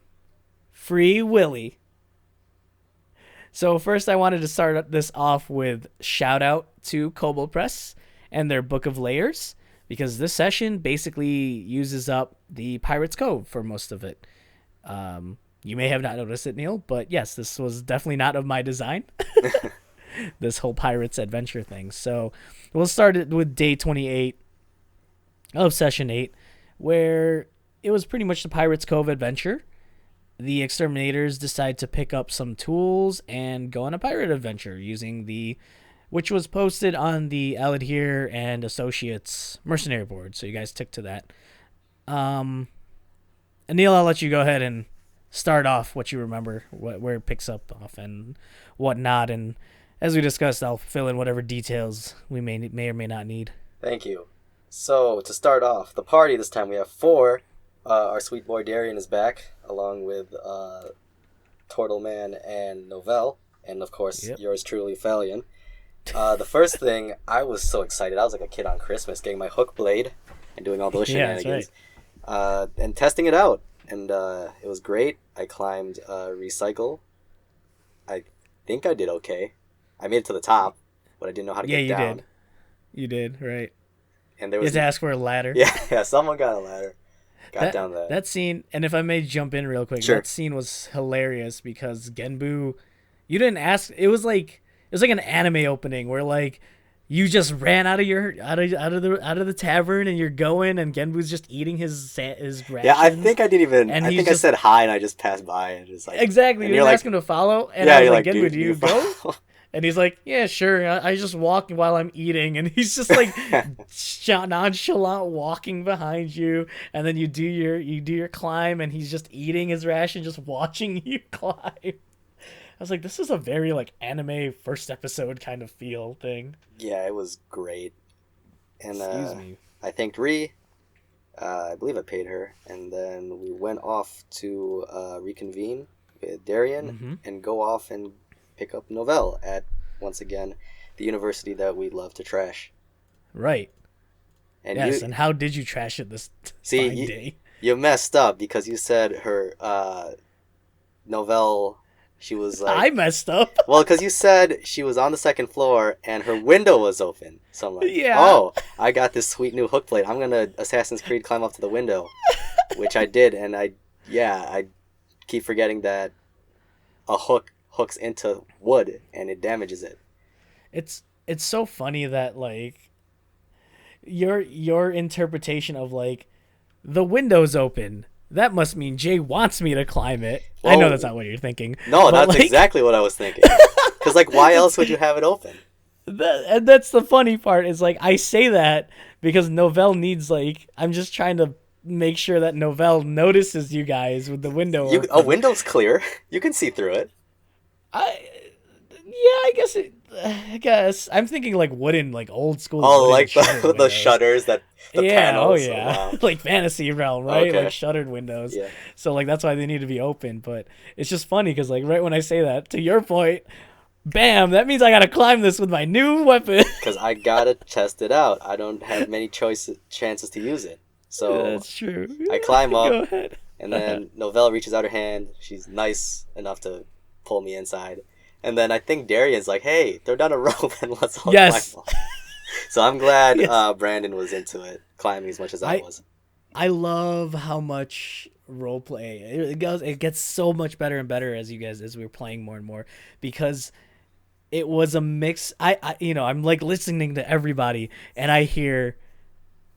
free Willie. So first I wanted to start this off with shout out to Kobold Press and their Book of Layers, because this session basically uses up the Pirate's Cove for most of it. You may have not noticed it, Neil, but yes, this was definitely not of my design. This whole Pirates Adventure thing. So we'll start it with day 28 of session 8, where it was pretty much the Pirates Cove adventure. The exterminators decide to pick up some tools and go on a pirate adventure using which was posted on the Aladhir and Associates mercenary board. So you guys took to that. Anil, I'll let you go ahead and start off what you remember, where it picks up off and whatnot. And as we discussed, I'll fill in whatever details we may or may not need. Thank you. So to start off, the party this time we have 4. Our sweet boy Darian is back, along with Turtleman and Novell, and of course yours truly, Phalion. The first thing, I was so excited. I was like a kid on Christmas, getting my hook blade. and doing all those Yeah, that's shenanigans. right. And testing it out. And it was great. I climbed Recycle. I think I did okay. I made it to the top, but I didn't know how to Yeah, get you down. did. You did, right. And there You was had to ask for a ladder. yeah, someone got a ladder. Got down that. That scene, and if I may jump in real quick, Sure. that scene was hilarious because Genbu, you didn't ask. It was like an anime opening where like you just ran out of the tavern and you're going and Genbu's just eating his rations. Yeah, I think I didn't even. And I he's think I just said hi and I just passed by and just like exactly. And You you're didn't like, ask him to follow, and yeah, I was you're like, like, Genbu, do do you go? follow? And he's like, yeah, sure. I just walk while I'm eating. And he's just like nonchalant walking behind you. And then you do your climb, and he's just eating his ration, just watching you climb. I was like, this is a very like anime first episode kind of feel thing. Yeah, it was great. And Excuse me. I thanked Ree. I believe I paid her, and then we went off to reconvene with Darian and go off and pick up Novell at, once again, the university that we love to trash. Right. And yes, and how did you trash it this fine day? You messed up because you said her Novell, she was like... I messed up. Well, because you said she was on the second floor and her window was open. So I'm like, yeah. Oh, I got this sweet new hook plate. I'm going to Assassin's Creed climb up to the window, which I did. And I keep forgetting that a hook hooks into wood and it damages it. It's so funny that like your interpretation of like the window's open, that must mean Jay wants me to climb it. Whoa. I know that's not what you're thinking. No, that's like, exactly what I was thinking. Because like, why else would you have it open? And that's the funny part is like I say that because Novell needs like I'm just trying to make sure that Novell notices you guys with the window open. A window's clear. You can see through it. I guess I'm thinking like wooden, like old school. Oh, like the shutters that the panels. Oh yeah, wow. Like fantasy realm, right? Okay. Like shuttered windows. Yeah. So like that's why they need to be open. But it's just funny because like right when I say that, to your point, bam, that means I gotta climb this with my new weapon. Because I gotta test it out. I don't have many chances to use it. So that's true. I climb up, Go ahead. And then Novell reaches out her hand. She's nice enough to pull me inside. And then I think Darian's like, hey, throw down a rope and let's all climb up. So I'm glad Brandon was into it, climbing as much as I was. I love how much roleplay it gets so much better and better as we're playing more and more, because it was a mix. I'm like listening to everybody, and I hear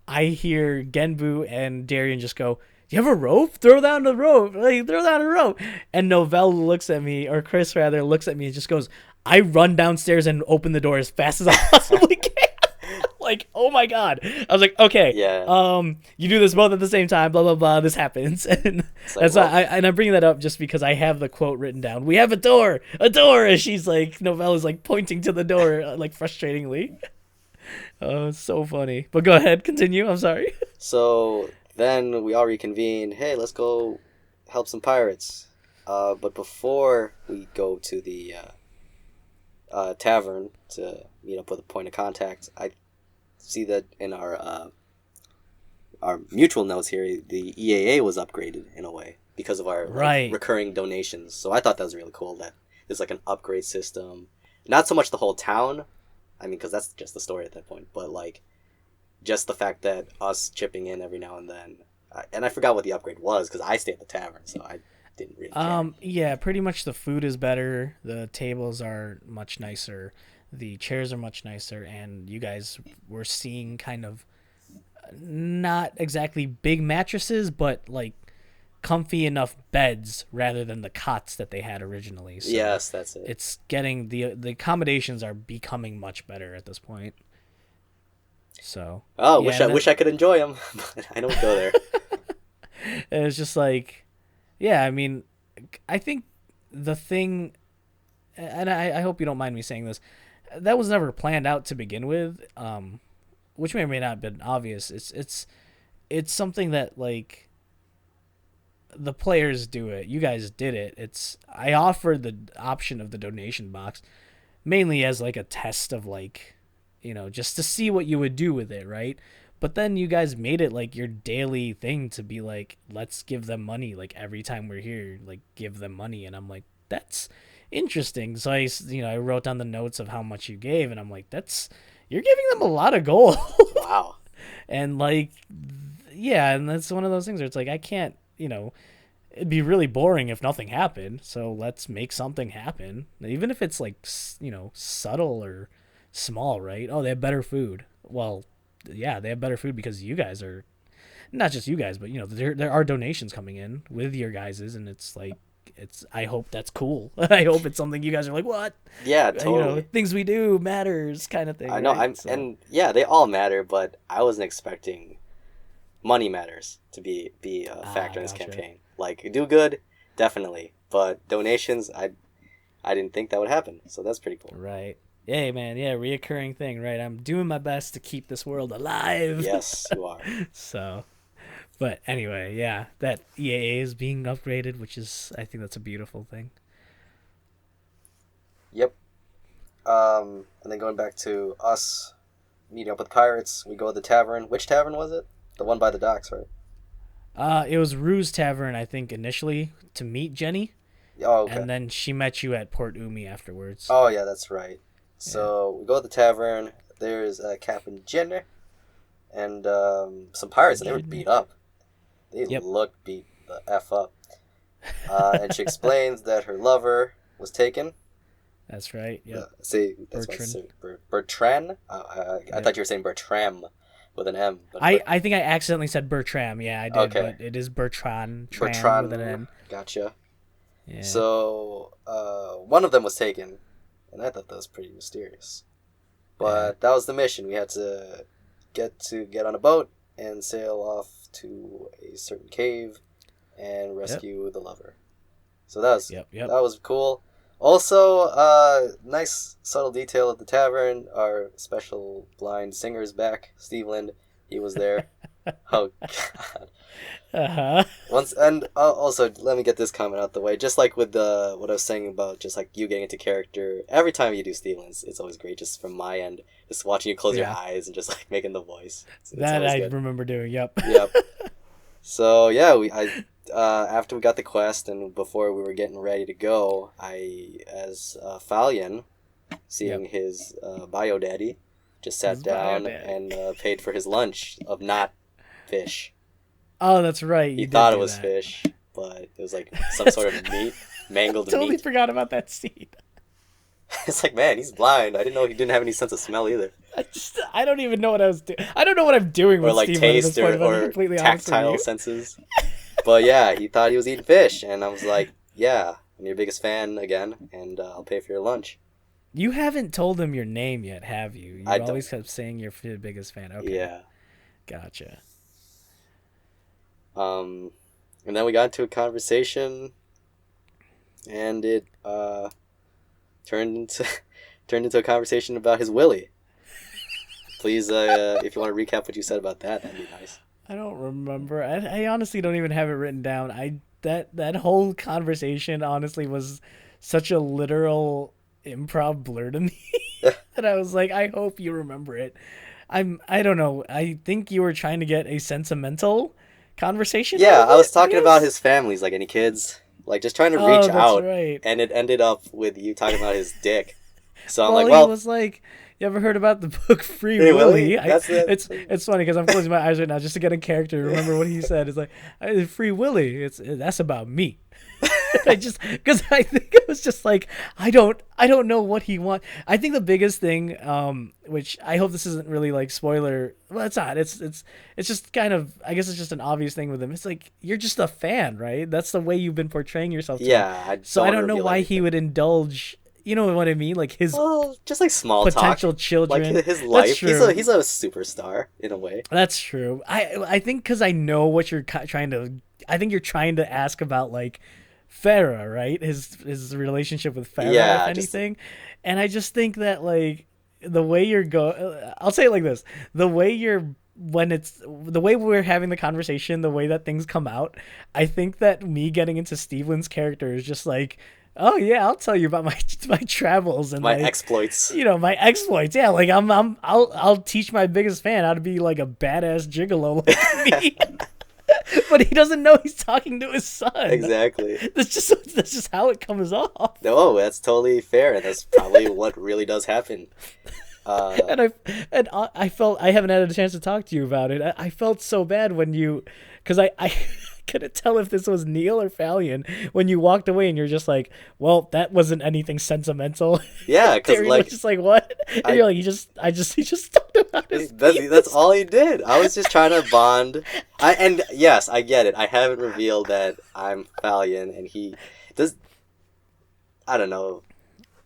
Genbu and Darian just go, "Do you have a rope? Throw down the rope! Like, throw down a rope!" And Novell looks at me, or Chris rather, looks at me and just goes, "I run downstairs and open the door as fast as I possibly can." Like, oh my god! I was like, okay, you do this both at the same time. Blah blah blah. This happens, and that's why I'm bringing that up just because I have the quote written down. We have a door, and she's like, Novell is like pointing to the door, like frustratingly. Oh, it's so funny. But go ahead, continue. I'm sorry. So then we all reconvene. Hey, let's go help some pirates. But before we go to the tavern to meet up with a point of contact, I see that in our mutual notes here, the EAA was upgraded in a way because of our recurring donations. So I thought that was really cool that there's like an upgrade system. Not so much the whole town, I mean, because that's just the story at that point, but like just the fact that us chipping in every now and then, and I forgot what the upgrade was because I stay at the tavern, so I didn't really care. Yeah, pretty much the food is better, the tables are much nicer, the chairs are much nicer, and you guys were seeing kind of not exactly big mattresses, but like comfy enough beds rather than the cots that they had originally. So yes, that's it. It's getting the accommodations are becoming much better at this point. So wish I could enjoy them, but I don't go there. And it's just like, yeah, I mean, I think the thing, and I hope you don't mind me saying this, that was never planned out to begin with, which may or may not have been obvious. It's something that like the players do it. You guys did it. I offered the option of the donation box mainly as like a test of like, just to see what you would do with it, right? But then you guys made it like your daily thing to be like, let's give them money. Like every time we're here, like give them money. And I'm like, that's interesting. So I wrote down the notes of how much you gave, and I'm like, you're giving them a lot of gold. Wow. And like, yeah, and that's one of those things where it's like, I can't, it'd be really boring if nothing happened. So let's make something happen, even if it's like, subtle or small, right? Oh, they have better food. Well, yeah, they have better food because you guys are, not just you guys, but there are donations coming in with your guys's, and it's like, I hope that's cool. I hope it's something you guys are like, what? Yeah, totally. Things we do matters kind of thing. I know, right? and yeah, they all matter, but I wasn't expecting money matters to be a factor in this campaign. Like, do good, definitely, but donations, I didn't think that would happen, so that's pretty cool. Right. Hey, man, yeah, reoccurring thing, right? I'm doing my best to keep this world alive. Yes, you are. So, but anyway, yeah, that EAA is being upgraded, which is, I think that's a beautiful thing. Yep. And then going back to us meeting up with pirates, we go to the tavern. Which tavern was it? The one by the docks, right? It was Rue's Tavern, I think, initially to meet Jenny. Oh, okay. And then she met you at Port Umi afterwards. Oh, yeah, that's right. So we go to the tavern. There's Captain Jenner and some pirates, and they were beat up. They look beat the F up. And she explains that her lover was taken. That's right. Yeah. That's Bertrand. I thought you were saying Bertram with an M. I think I accidentally said Bertram. Yeah, I did. Okay. But it is Bertrand. Bertrand with an N. Gotcha. Yeah. So one of them was taken, and I thought that was pretty mysterious. But that was the mission. We had to get on a boat and sail off to a certain cave and rescue the lover. So that was that was cool. Also, nice subtle detail at the tavern. Our special blind singer is back, Steve Lind. He was there. Oh God. Also, let me get this comment out the way. Just like with what I was saying about just like you getting into character, every time you do Steven's, it's always great. Just from my end, just watching you close your eyes and just like making the voice. It's that I remember doing. Yep. So yeah, after we got the quest and before we were getting ready to go, as Falion, seeing his bio daddy, just sat down and paid for his lunch of not fish. Oh, that's right. He thought it was fish, but it was like some sort of meat, mangled meat. Totally forgot about that scene. It's like, man, he's blind. I didn't know he didn't have any sense of smell either. I don't even know what I was doing. I don't know what I'm doing with like Steve taste or tactile senses. But yeah, he thought he was eating fish, and I was like, yeah, I'm your biggest fan again, and I'll pay for your lunch. You haven't told him your name yet, have you? You always kept saying you're your biggest fan. Okay. Yeah. Gotcha. And then we got into a conversation, and it turned into a conversation about his willy. Please, if you want to recap what you said about that, that'd be nice. I don't remember. I honestly don't even have it written down. That whole conversation honestly was such a literal improv blur to me that I was like, I hope you remember it. I don't know. I think you were trying to get a sentimental conversation. Yeah, I was talking about his families, like any kids, like just trying to reach out, right. And it ended up with you talking about his dick. So I'm he was like, you ever heard about the book Free Willy? It's funny because I'm closing my eyes right now just to get a character to remember what he said. It's like, Free Willy. That's about me. Because I think it was just like, I don't know what he wants. I think the biggest thing, which I hope this isn't really like spoiler. Well, it's not. It's just kind of, I guess it's just an obvious thing with him. It's like, you're just a fan, right? That's the way you've been portraying yourself. Yeah. I don't know why he would indulge. You know what I mean? Like his just like small potential talk. Children. Like his life. He's a superstar in a way. That's true. I think because I know what you're trying to. I think you're trying to ask about like Farah, right? His relationship with Farah, if anything. And I just think that like the way you're I'll say it like this: the way we're having the conversation, the way that things come out, I think that me getting into Steven's character is just like, Oh yeah, I'll tell you about my travels and My like, exploits. my exploits. Yeah, like I'll teach my biggest fan how to be like a badass gigolo like me. But he doesn't know he's talking to his son. Exactly. That's just how it comes off. No, that's totally fair, and that's probably what really does happen. I felt I haven't had a chance to talk to you about it. I felt so bad when you, because I couldn't tell if this was Neil or Falion when you walked away and you're just like, well, that wasn't anything sentimental. Yeah, because like, was just like, what? And you're like, he just talked about his that's all he did. I was just trying to bond. And yes, I get it. I haven't revealed that I'm Falion, and he does. I don't know.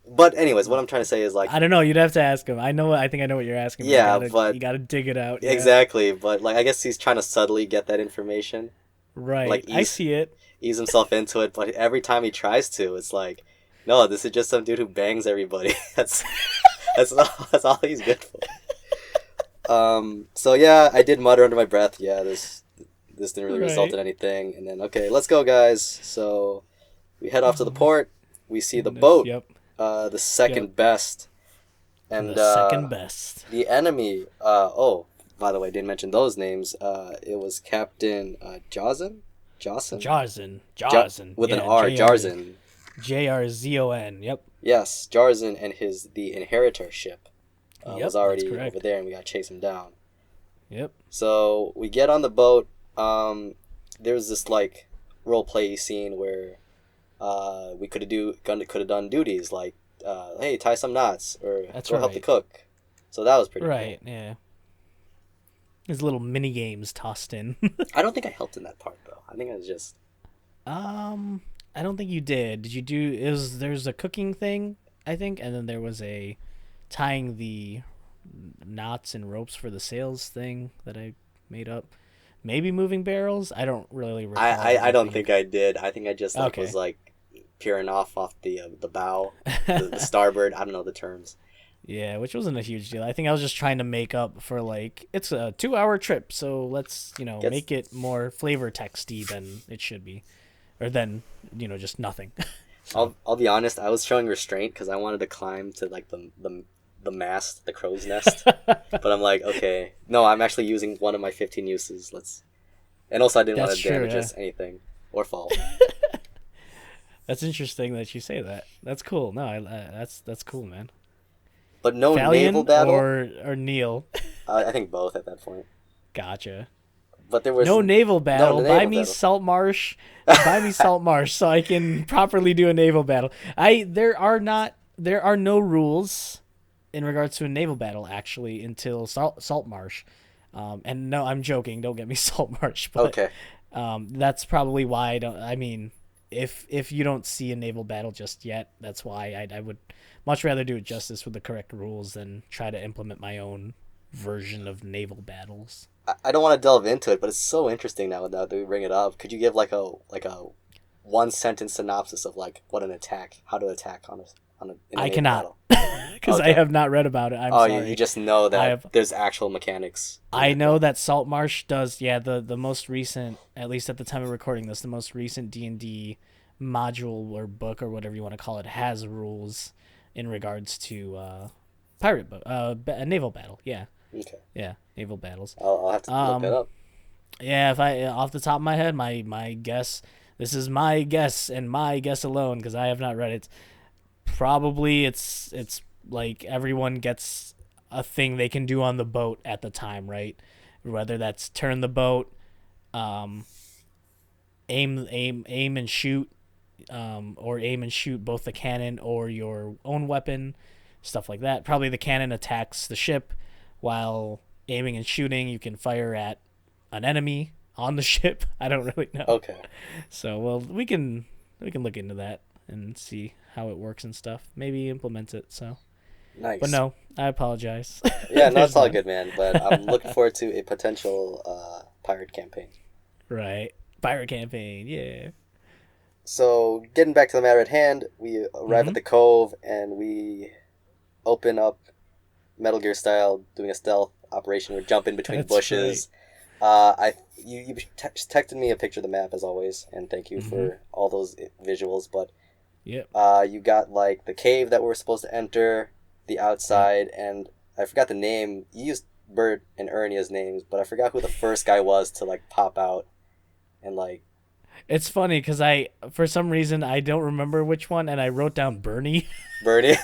But anyways, what I'm trying to say is like, I don't know. You'd have to ask him. I think I know what you're asking. Yeah, but you gotta dig it out. Yeah. Exactly. But like, I guess he's trying to subtly get that information. Right. Like, I see it. Ease himself into it, but every time he tries to, it's like, no, this is just some dude who bangs everybody. that's all he's good for. So yeah, I did mutter under my breath. Yeah, this didn't really result in anything. And then, okay, let's go, guys. So we head off to the port. We see the boat. Yep. The second best. And the second best. The enemy. Oh, by the way, didn't mention those names. It was Captain Jarzon. With an R. Jarzon. Jarzon. Yep. Yes, Jarzon and the Inheritor ship was already over there, and we got to chase him down. Yep. So we get on the boat. There's this like role play scene where we could have done duties like, hey, tie some knots or go help the cook. So that was pretty cool. Yeah. There's little mini games tossed in. I don't think I helped in that part though. I think I was just. I don't think you did. Did you do? There's a cooking thing, I think, and then there was a tying the knots and ropes for the sails thing that I made up. Maybe moving barrels. I don't really recall. I don't think I did. I think I just was like peering off the bow, the starboard. I don't know the terms. Yeah, which wasn't a huge deal. I think I was just trying to make up for like, it's a 2-hour trip, so let's make it more flavor texty than it should be, or then just nothing. So. I'll be honest. I was showing restraint because I wanted to climb to like the mast, the crow's nest, but I'm like, okay, no, I'm actually using one of my 15 uses. And also I didn't want to damage anything or fall. That's interesting that you say that. That's cool. No, that's cool, man. But no Falion naval battle? Or Neil? I think both at that point. Gotcha. But there was no naval battle. Buy me battle. salt marsh. Buy me salt marsh so I can properly do a naval battle. There are no rules in regards to a naval battle actually until salt marsh. And no, I'm joking. Don't get me salt marsh. But, okay. That's probably why I don't. I mean, if you don't see a naval battle just yet, that's why I would much rather do it justice with the correct rules than try to implement my own version of naval battles. I don't want to delve into it, but it's so interesting now that we bring it up. Could you give like a one sentence synopsis of like how to attack on a I cannot, because I have not read about it. I'm sorry. You just know that there's actual mechanics. I know that Salt Marsh does. Yeah, the most recent, at least at the time of recording this, the most recent D&D module or book or whatever you want to call it has rules in regards to a naval battle. Yeah. Okay. Yeah, naval battles. I'll have to look that up. Yeah, if I off the top of my head, my guess. This is my guess and my guess alone because I have not read it. Probably it's like everyone gets a thing they can do on the boat at the time, right? Whether that's turn the boat, aim and shoot, or aim and shoot both the cannon or your own weapon, stuff like that. Probably the cannon attacks the ship, while aiming and shooting you can fire at an enemy on the ship. I don't really know. Okay. So well, we can look into that and see how it works and stuff. Maybe implement it. So. Nice. But no, I apologize. Yeah, no, it's all good, man. But I'm looking forward to a potential pirate campaign. Right. Pirate campaign, yeah. So, getting back to the matter at hand, we arrive at the cove and we open up Metal Gear style, doing a stealth operation. We jump in between bushes. Right. You texted me a picture of the map as always, and thank you for all those visuals. But Yep. You got like the cave that we're supposed to enter, the outside, and I forgot the name. You used Bert and Ernie as names, but I forgot who the first guy was to like pop out and like. It's funny because for some reason, I don't remember which one, and I wrote down Bernie. Bernie.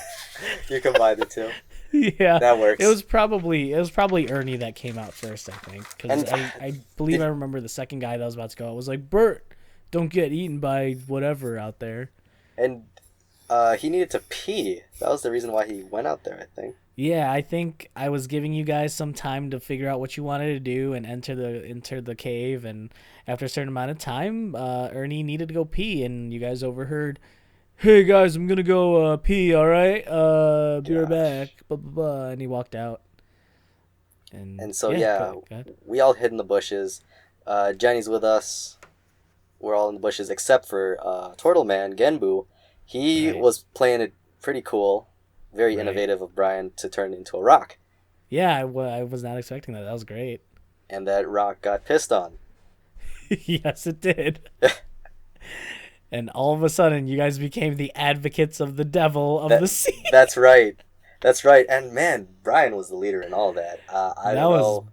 You combined the two. Yeah, that works. It was probably Ernie that came out first, I think, because I believe I remember the second guy that was about to go. It was like, Bert, don't get eaten by whatever out there. And he needed to pee. That was the reason why he went out there, I think. Yeah, I think I was giving you guys some time to figure out what you wanted to do and enter the cave, and after a certain amount of time, Ernie needed to go pee, and you guys overheard, "Hey guys, I'm gonna go pee. All right, be right back." Blah blah blah, and he walked out. And so go ahead. We all hid in the bushes. Jenny's with us. We're all in the bushes except for Turtle Man Genbu. He was playing it pretty cool. Very innovative of Brian to turn into a rock. Yeah, I was not expecting that. That was great. And that rock got pissed on. Yes, it did. And all of a sudden, you guys became the advocates of the devil of the sea. That's right. That's right. And man, Brian was the leader in all that. I don't know. Was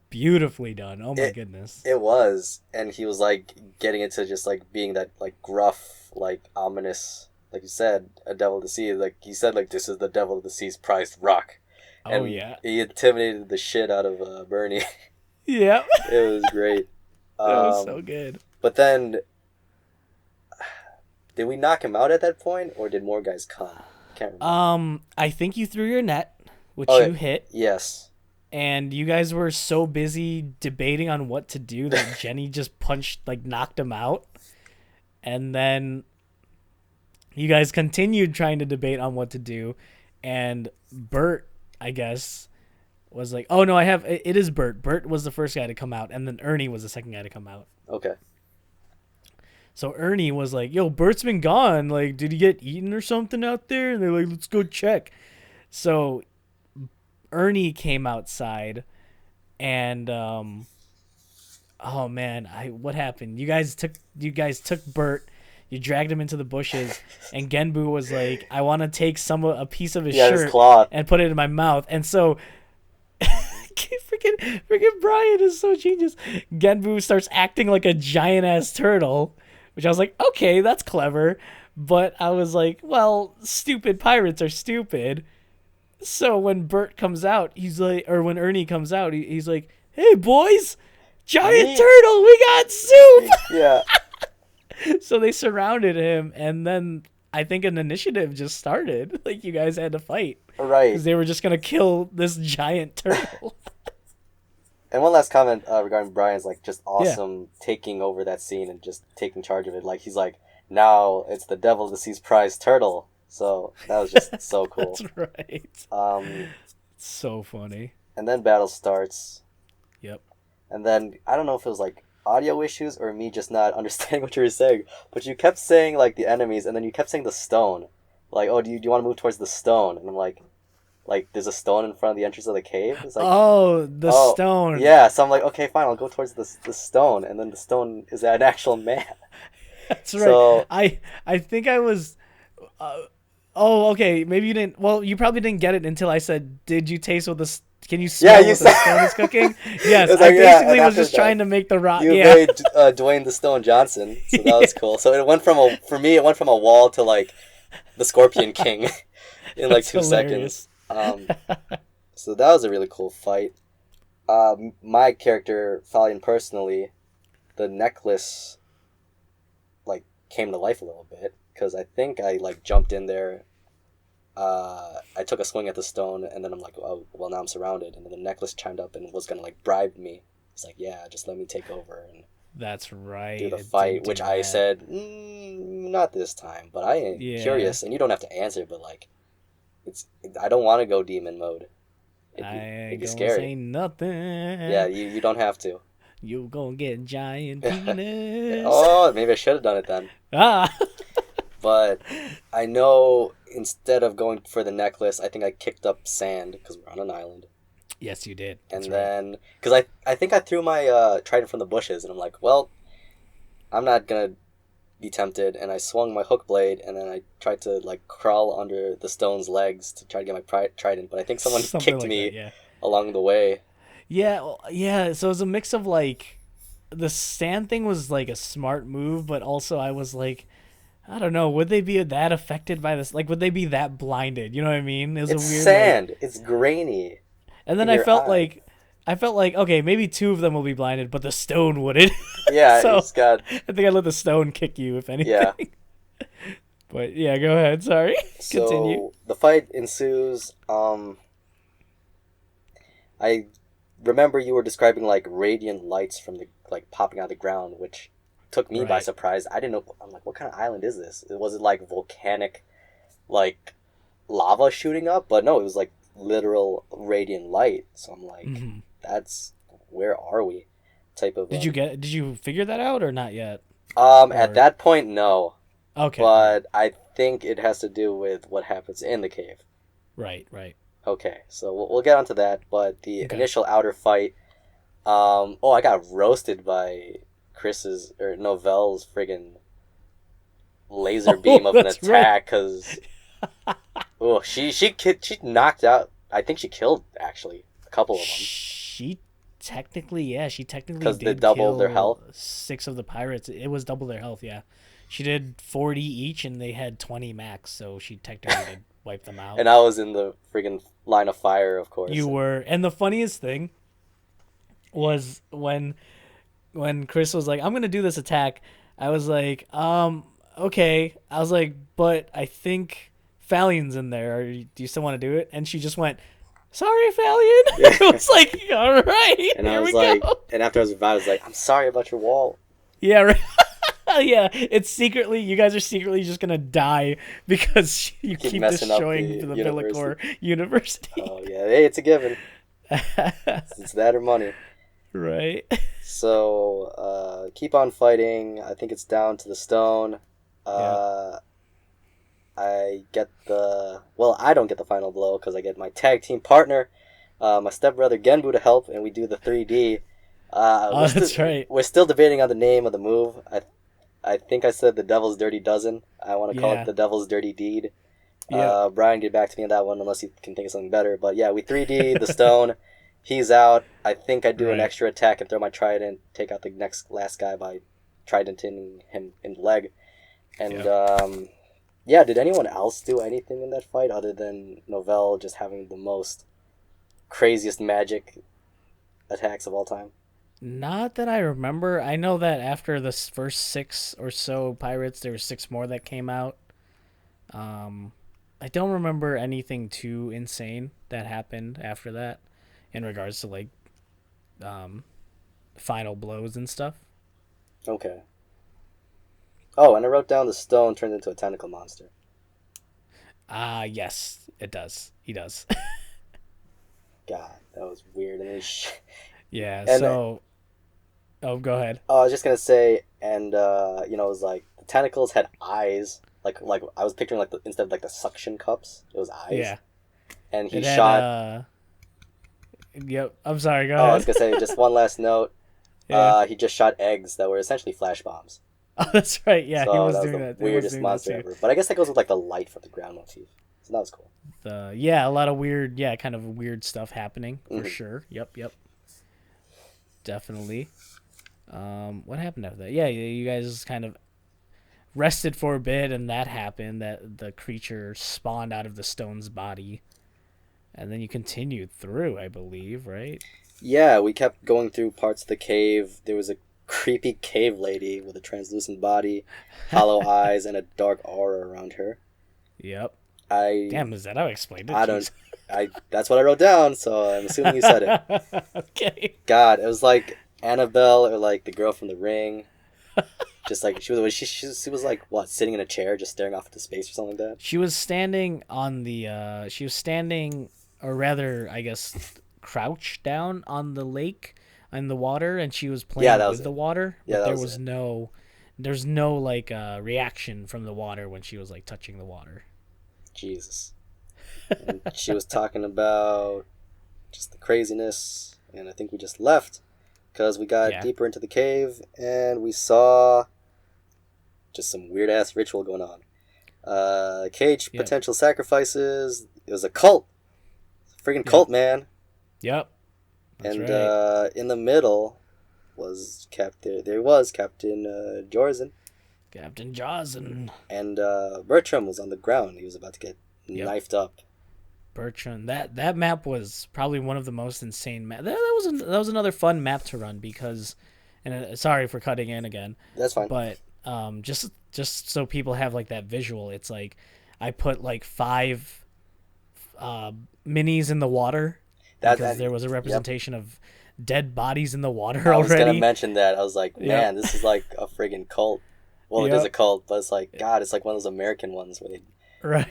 beautifully done. Oh my goodness. It was. And he was like getting into just like being that like gruff, like ominous, like you said, a devil of the sea. Like he said, like, this is the devil of the sea's prized rock. And he intimidated the shit out of Bernie. Yeah. It was great. That was so good. But then, did we knock him out at that point, or did more guys come? Can't remember. I think you threw your net, which you hit. Yes. And you guys were so busy debating on what to do that Jenny just knocked him out. And then you guys continued trying to debate on what to do, and Bert, I guess, was like, "Oh no, it is Bert. Bert was the first guy to come out, and then Ernie was the second guy to come out." Okay. So Ernie was like, "Yo, Bert's been gone. Like, did he get eaten or something out there?" And they're like, "Let's go check." So Ernie came outside, and oh man, what happened? You guys took Bert. You dragged him into the bushes, and Genbu was like, "I want to take a piece of his shirt and put it in my mouth." And so, freaking Brian is so genius. Genbu starts acting like a giant ass turtle, which I was like, okay, that's clever. But I was like, well, stupid pirates are stupid. So when Bert comes out, when Ernie comes out, he's like, "Hey boys, giant turtle, we got soup." Yeah. So they surrounded him, and then I think an initiative just started. Like, you guys had to fight. Right. Because they were just going to kill this giant turtle. And one last comment regarding Brian's, like, just awesome taking over that scene and just taking charge of it. Like, he's like, now it's the devil of the sea's prized turtle. So that was just so cool. That's right. So funny. And then battle starts. Yep. And then, I don't know if it was, like, audio issues or me just not understanding what you were saying, but you kept saying like the enemies, and then you kept saying the stone, like, "Oh, do you want to move towards the stone?" And I'm like there's a stone in front of the entrance of the cave. It's like, the stone. Yeah, so I'm like, okay, fine, I'll go towards the stone, and then the stone is an actual man. That's right. So, I think I was. Okay, maybe you didn't. Well, you probably didn't get it until I said, "Did you taste what the?" Can you smell what the stone is cooking? Yes, I basically was just trying to make the rock. You made Dwayne the Stone Johnson, so that was cool. So it went from a wall to like the Scorpion King in like 2 seconds. So that was a really cool fight. My character, Falion, personally, the necklace like came to life a little bit because I think I like jumped in there. I took a swing at the stone, and then I'm like, oh, well, now I'm surrounded. And then the necklace chimed up and was going to, like, bribe me. It's like, yeah, just let me take over and that's right. Do the fight, which I said, not this time. But I am curious, and you don't have to answer, but, like, I don't want to go demon mode. It'd be scary. Say nothing. Yeah, you don't have to. You gonna get giant penis. Oh, maybe I should have done it then. But I know instead of going for the necklace, I think I kicked up sand because we're on an island. Yes, you did. That's and then, because I think I threw my trident from the bushes, and I'm like, well, I'm not going to be tempted, and I swung my hook blade, and then I tried to like crawl under the stone's legs to try to get my trident, but I think someone Something kicked like me that, yeah. along the way. Yeah, yeah. So it was a mix of like the sand thing was like a smart move, but also I was like, I don't know, would they be that affected by this? Like, would they be that blinded? You know what I mean? It was a It's weird like, sand. It's grainy and then in your eye. I felt like okay, maybe two of them will be blinded, but the stone wouldn't. Yeah, So it's got I think I let the stone kick you, if yeah. anything. But yeah, go ahead. Sorry, continue. So the fight ensues. I remember you were describing like radiant lights from the like popping out of the ground, which took me by Right. surprise. I didn't know. I'm like, what kind of island is this? Was it like volcanic, like lava shooting up? But no, it was like literal radiant light. So I'm like, Hmm. that's where are we? Type of. Did you figure that out or not yet? At Or that point, no. okay, all right, But I think it has to do with what happens in the cave. right. Okay, so we'll get onto that. But the Okay. initial outer fight, oh, I got roasted by Chris's or Novelle's friggin' laser beam of an That's right. attack because oh, she knocked out. I think she killed actually a couple of them She technically because they did doubled their kill health. 6 of the pirates. It was double their health, yeah. She did 40 each, and they had 20 max, so she technically did wipe them out. And I was in the friggin' line of fire, of course. You were, and the funniest thing was when Chris was like, "I'm gonna do this attack," I was like, okay. I was like, but I think Fallion's in there. Do you still want to do it? And she just went, "Sorry, Fallion." Yeah. I was like, all right, And I here was we like, go. and after I was revived, I was like, I'm sorry about your wall. Yeah, right. Yeah, it's secretly, you guys are secretly just gonna die because you Keep keep messing up destroying the the university. Villicor University. Oh yeah, hey, it's a given. It's that or money. Right. So keep on fighting. I think it's down to the stone. Yeah. I get I don't get the final blow because I get my tag team partner, my stepbrother Genbu to help, and we do the 3D. Oh, that's right. We're still debating on the name of the move. I think I said the Devil's Dirty Dozen. I want to call Yeah. it the Devil's Dirty Deed. Yeah. Brian, get back to me on that one unless you can think of something better. But yeah, we 3D the stone. He's out. I think I do an Right. extra attack and throw my trident, take out the last guy by tridenting him in the leg. And yeah, did anyone else do anything in that fight other than Novelle just having the most craziest magic attacks of all time? Not that I remember. I know that after the first 6 or so pirates, there were 6 more that came out. I don't remember anything too insane that happened after that in regards to like final blows and stuff. Okay. Oh, and I wrote down the stone turned into a tentacle monster. Yes, it does. He does. God, that was weird. And then Yeah, And- so oh, go ahead. I was just gonna say, and it was like the tentacles had eyes, like I was picturing like instead of like the suction cups, it was eyes. Yeah. And he It had, shot. Yep, I'm sorry, go Oh, I was ahead. gonna say just one last note. Yeah. He just shot eggs that were essentially flash bombs. Oh, that's right. Yeah, So he was that was doing the that. He was weirdest doing that monster too. ever. But I guess that goes with like the light from the ground motif. So that was cool. Yeah, a lot of weird, kind of weird stuff happening for Mhm. sure. Yep. Definitely. What happened after that? Yeah, you guys kind of rested for a bit, and that happened. That the creature spawned out of the stone's body, and then you continued through, I believe, right? Yeah, we kept going through parts of the cave. There was a creepy cave lady with a translucent body, hollow eyes, and a dark aura around her. Yep. I Damn, is that how I explained it? I don't. Jeez. That's what I wrote down, so I'm assuming you said it. Okay. God, it was like Annabelle or like the girl from The Ring. Just like she was like what, sitting in a chair, just staring off into space or something like that. She was standing on the. She was standing, or rather, I guess, crouched down on the lake, in the water, and she was playing with the water. Yeah, but that there was was it. there's no like reaction from the water when she was like touching the water. Jesus. And she was talking about just the craziness, and I think we just left because we got deeper into the cave and we saw just some weird ass ritual going on. Cage potential sacrifices. It was a cult. Freaking cult, man. Yep. That's right. In the middle was Captain Jorzen. Captain Jorzen. And Bertram was on the ground. He was about to get knifed up. Bertrand. That map was probably one of the most insane maps. That was another fun map to run because, and sorry for cutting in again. That's fine. But just so people have like that visual, it's like I put like 5 minis in the water because there was a representation of dead bodies in the water already. I was gonna mention that. I was like, man, this is like a friggin' cult. Well, it is a cult, but it's like, God, it's like one of those American ones where they... Right.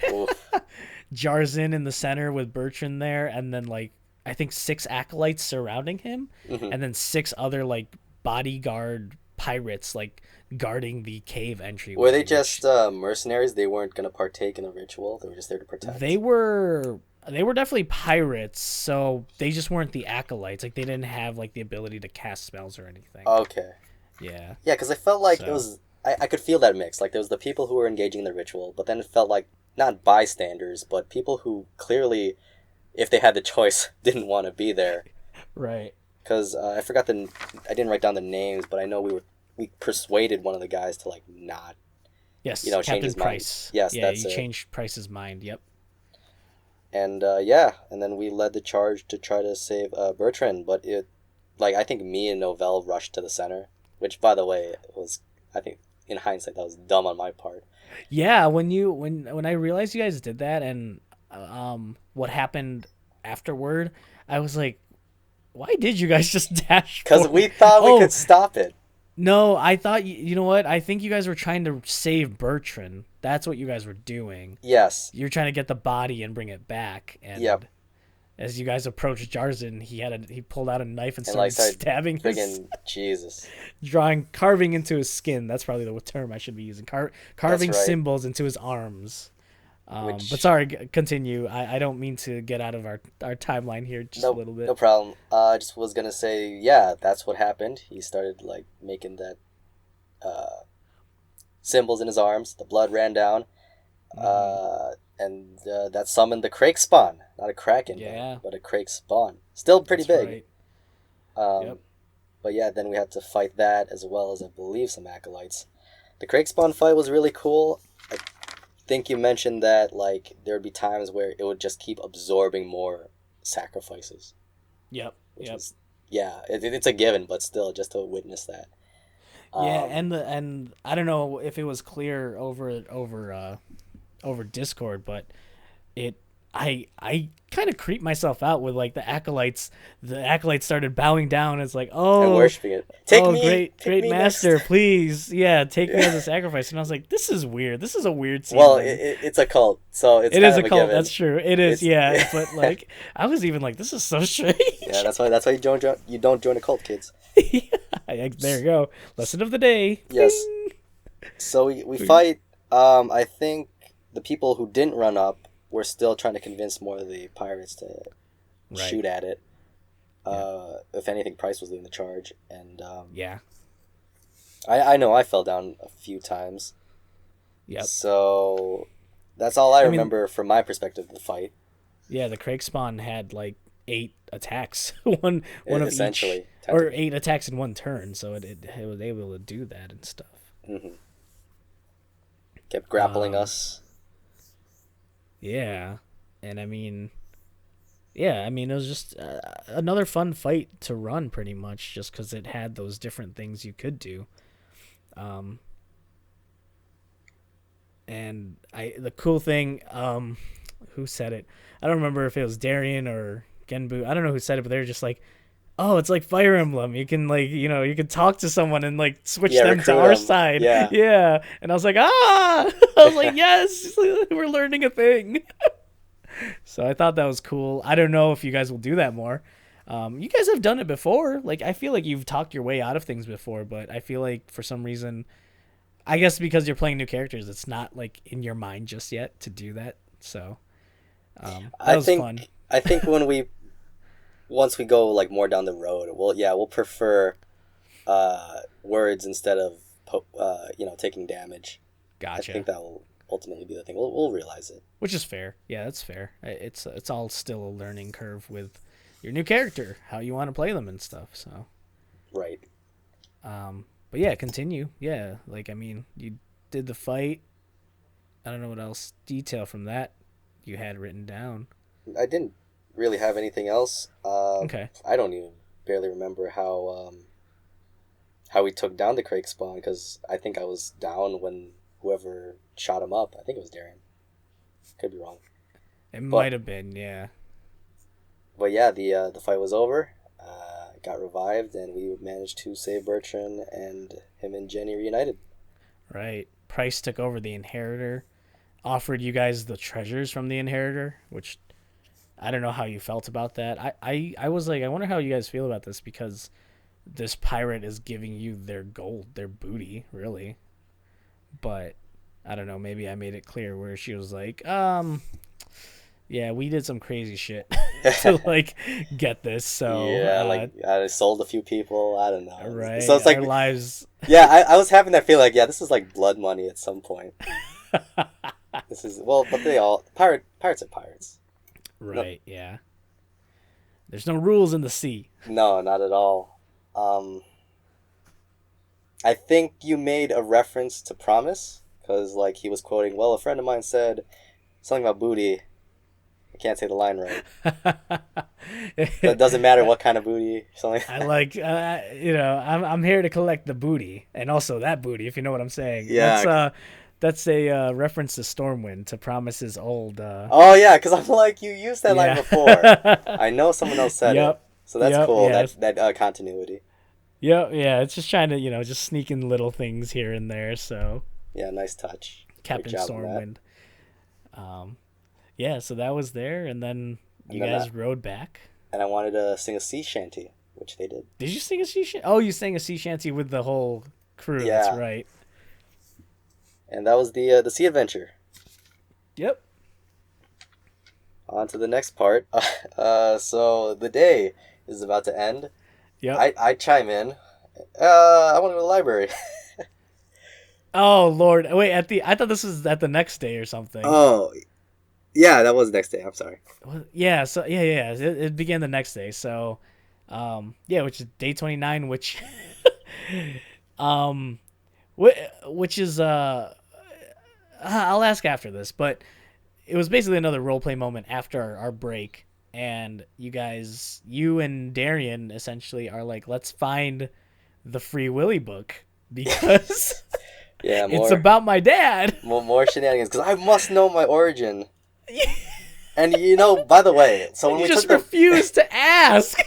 Jarzen in the center with Bertrand there, and then like I think 6 acolytes surrounding him, and then 6 other like bodyguard pirates like guarding the cave entry. Were they just mercenaries? They weren't gonna partake in the ritual. They were just there to protect. They were definitely pirates, so they just weren't the acolytes. Like they didn't have like the ability to cast spells or anything. Okay. Yeah. Yeah, because I felt like it was. I could feel that mix. Like there was the people who were engaging in the ritual, but then it felt like not bystanders, but people who clearly, if they had the choice, didn't want to be there. Right. Because I didn't write down the names, but I know we persuaded one of the guys to like not. Yes. Change his Price. Mind. Yes, yeah, that's you it. changed Price's mind. Yep. And and then we led the charge to try to save Bertrand, but I think me and Novell rushed to the center, which by the way was, I think in hindsight that was dumb on my part. Yeah, when I realized you guys did that and what happened afterward, I was like, why did you guys just dash? Because we thought we could stop it. No, I thought you know what? I think you guys were trying to save Bertrand. That's what you guys were doing. Yes. You're trying to get the body and bring it back. And as you guys approached Jarzen, he pulled out a knife and started stabbing Jesus. Carving into his skin. That's probably the term I should be using. Carving symbols into his arms. But sorry, continue. I don't mean to get out of our timeline here a little bit. No problem. I just was gonna say, yeah, that's what happened. He started like making that symbols in his arms. The blood ran down, and that summoned the Crake spawn, not a Kraken, but a Crake spawn. Still pretty big. Right. But yeah, then we had to fight that as well as I believe some acolytes. The Crake spawn fight was really cool. I think you mentioned that like there would be times where it would just keep absorbing more sacrifices. Yep. It's a given, but still, just to witness that. And I don't know if it was clear over Discord, but I kind of creeped myself out with like the acolytes. The acolytes started bowing down. It's like, and worshiping it. Take me, great master, next. Please, take me as a sacrifice. And I was like, this is weird. This is a weird scene. Well, it's a cult, so it is a cult. Given. That's true. It is, But like, I was even like, this is so strange. Yeah, that's why you don't join a cult, kids. There you go. Lesson of the day. Yes. So we fight. I think the people who didn't run up were still trying to convince more of the pirates to shoot at it. If anything, Price was leading the charge, and I know I fell down a few times. Yep. So that's all I remember from my perspective of the fight. Yeah, the Crake spawn had like 8 attacks, one of each, or 8 attacks in one turn. So it was able to do that and stuff. Mm-hmm. Kept grappling us. Yeah, and I mean, it was just another fun fight to run, pretty much, just because it had those different things you could do. And the cool thing, who said it? I don't remember if it was Darian or Genbu. I don't know who said it, but they were just like, oh, it's like Fire Emblem. You can you can talk to someone and like switch them to our side. Yeah. And I was like, I was like, yes, we're learning a thing. So I thought that was cool. I don't know if you guys will do that more. You guys have done it before. Like, I feel like you've talked your way out of things before, but I feel like for some reason, I guess because you're playing new characters, it's not like in your mind just yet to do that. So that was fun. I think once we go like more down the road, we'll prefer words instead of taking damage. Gotcha. I think that will ultimately be the thing. We'll realize it. Which is fair. Yeah, that's fair. It's all still a learning curve with your new character, how you want to play them and stuff. So. Right. But yeah, continue. Yeah, like I mean, you did the fight. I don't know what else detail from that you had written down. I didn't really have anything else. Okay. I don't even barely remember how we took down the Crake spawn, because I think I was down when whoever shot him up. I think it was Darian. Could be wrong. It might have been, yeah. But yeah, the fight was over. Got revived, and we managed to save Bertrand, and him and Jenny reunited. Right. Price took over the Inheritor, offered you guys the treasures from the Inheritor, which I don't know how you felt about that. I was like, I wonder how you guys feel about this, because this pirate is giving you their gold, their booty, really. But I don't know, maybe I made it clear where she was like, yeah, we did some crazy shit to like get this. So yeah, I sold a few people. I don't know. Right. So it's like our lives. Yeah, I was having that feeling like, yeah, this is like blood money at some point. This is but they all pirates are pirates. Right. No, yeah. There's no rules in the sea. No, not at all. I think you made a reference to Promise, because like he was quoting, well, a friend of mine said something about booty. I can't say the line right. It doesn't matter what kind of booty. Something. I like, I'm here to collect the booty, and also that booty, if you know what I'm saying. Yeah. That's a reference to Stormwind, to Promise's old. Oh yeah, because I'm like, you used that line before. I know someone else said it, so that's cool. Yeah. That continuity. Yep. Yeah, it's just trying to just sneak in little things here and there. So. Yeah, nice touch. Captain Stormwind. Yeah, so that was there, and then you guys rode back. And I wanted to sing a sea shanty, which they did. Did you sing a sea shanty? Oh, you sang a sea shanty with the whole crew. Yeah. That's right. And that was the sea adventure. Yep. On to the next part. So the day is about to end. Yep. I chime in. I want to go to the library. Oh Lord! Wait, I thought this was at the next day or something. Oh. Yeah, that was the next day. I'm sorry. Yeah, so yeah. It began the next day. So, which is day 29, which, which is I'll ask after this, but it was basically another roleplay moment after our break, and you and Darian essentially are like, let's find the Free Willy book, because it's about my dad. More shenanigans, because I must know my origin. And by the way, so when you just refuse to ask.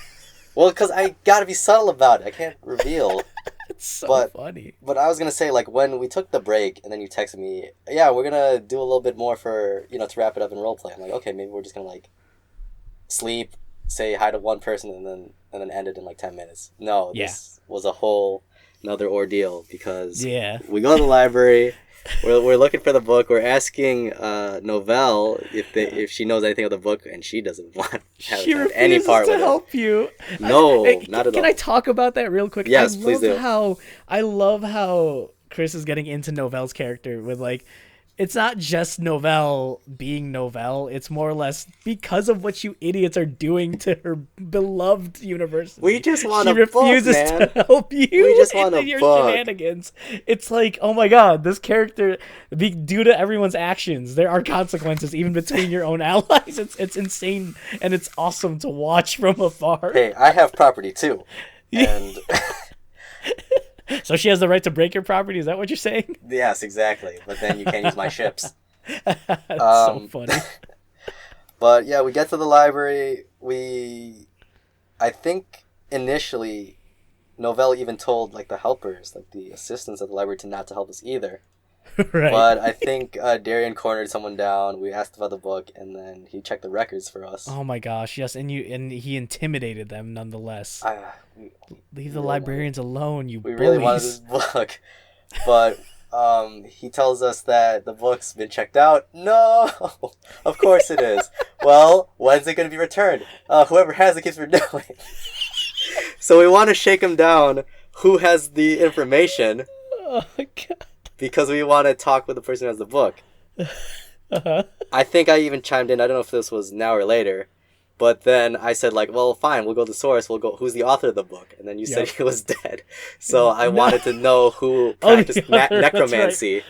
Well, because I gotta be subtle about it. I can't reveal. It's so funny. But I was gonna say, like, when we took the break and then you texted me, yeah, we're gonna do a little bit more for to wrap it up in roleplay. I'm like, okay, maybe we're just gonna like sleep, say hi to one person, and then end it in like 10 minutes. No, this was a whole another ordeal, because we go to the library. We're looking for the book. We're asking Novelle if she knows anything of the book, and she doesn't want to have any part with it. She refuses to help you. No, not at all. Can I talk about that real quick? Yes, please do. I love how Chris is getting into Novelle's character with like, it's not just Novelle being Novelle. It's more or less because of what you idiots are doing to her beloved university. We just want a book, man. She refuses to help you. We just want a your book. Shenanigans. It's like, oh my god, this character, due to everyone's actions, there are consequences even between your own allies. It's insane, and it's awesome to watch from afar. Hey, I have property too, and. So she has the right to break your property? Is that what you're saying? Yes, exactly. But then you can't use my ships. That's so funny. But yeah, we get to the library. I think initially, Novelle even told like the helpers, like the assistants at the library, not to help us either. Right. But I think Darian cornered someone down. We asked about the book, and then he checked the records for us. Oh my gosh, yes, and he intimidated them nonetheless. Leave the librarians alone, you bullies. We really wanted this book, but he tells us that the book's been checked out. No, of course it is. Well, when's it going to be returned? Whoever has it keeps renewing. So we want to shake him down. Who has the information? Oh my god. Because we want to talk with the person who has the book. Uh-huh. I think I even chimed in. I don't know if this was now or later. But then I said, like, well, fine, we'll go to the source. We'll go, who's the author of the book? And then you said he was dead. So I wanted to know who practiced necromancy.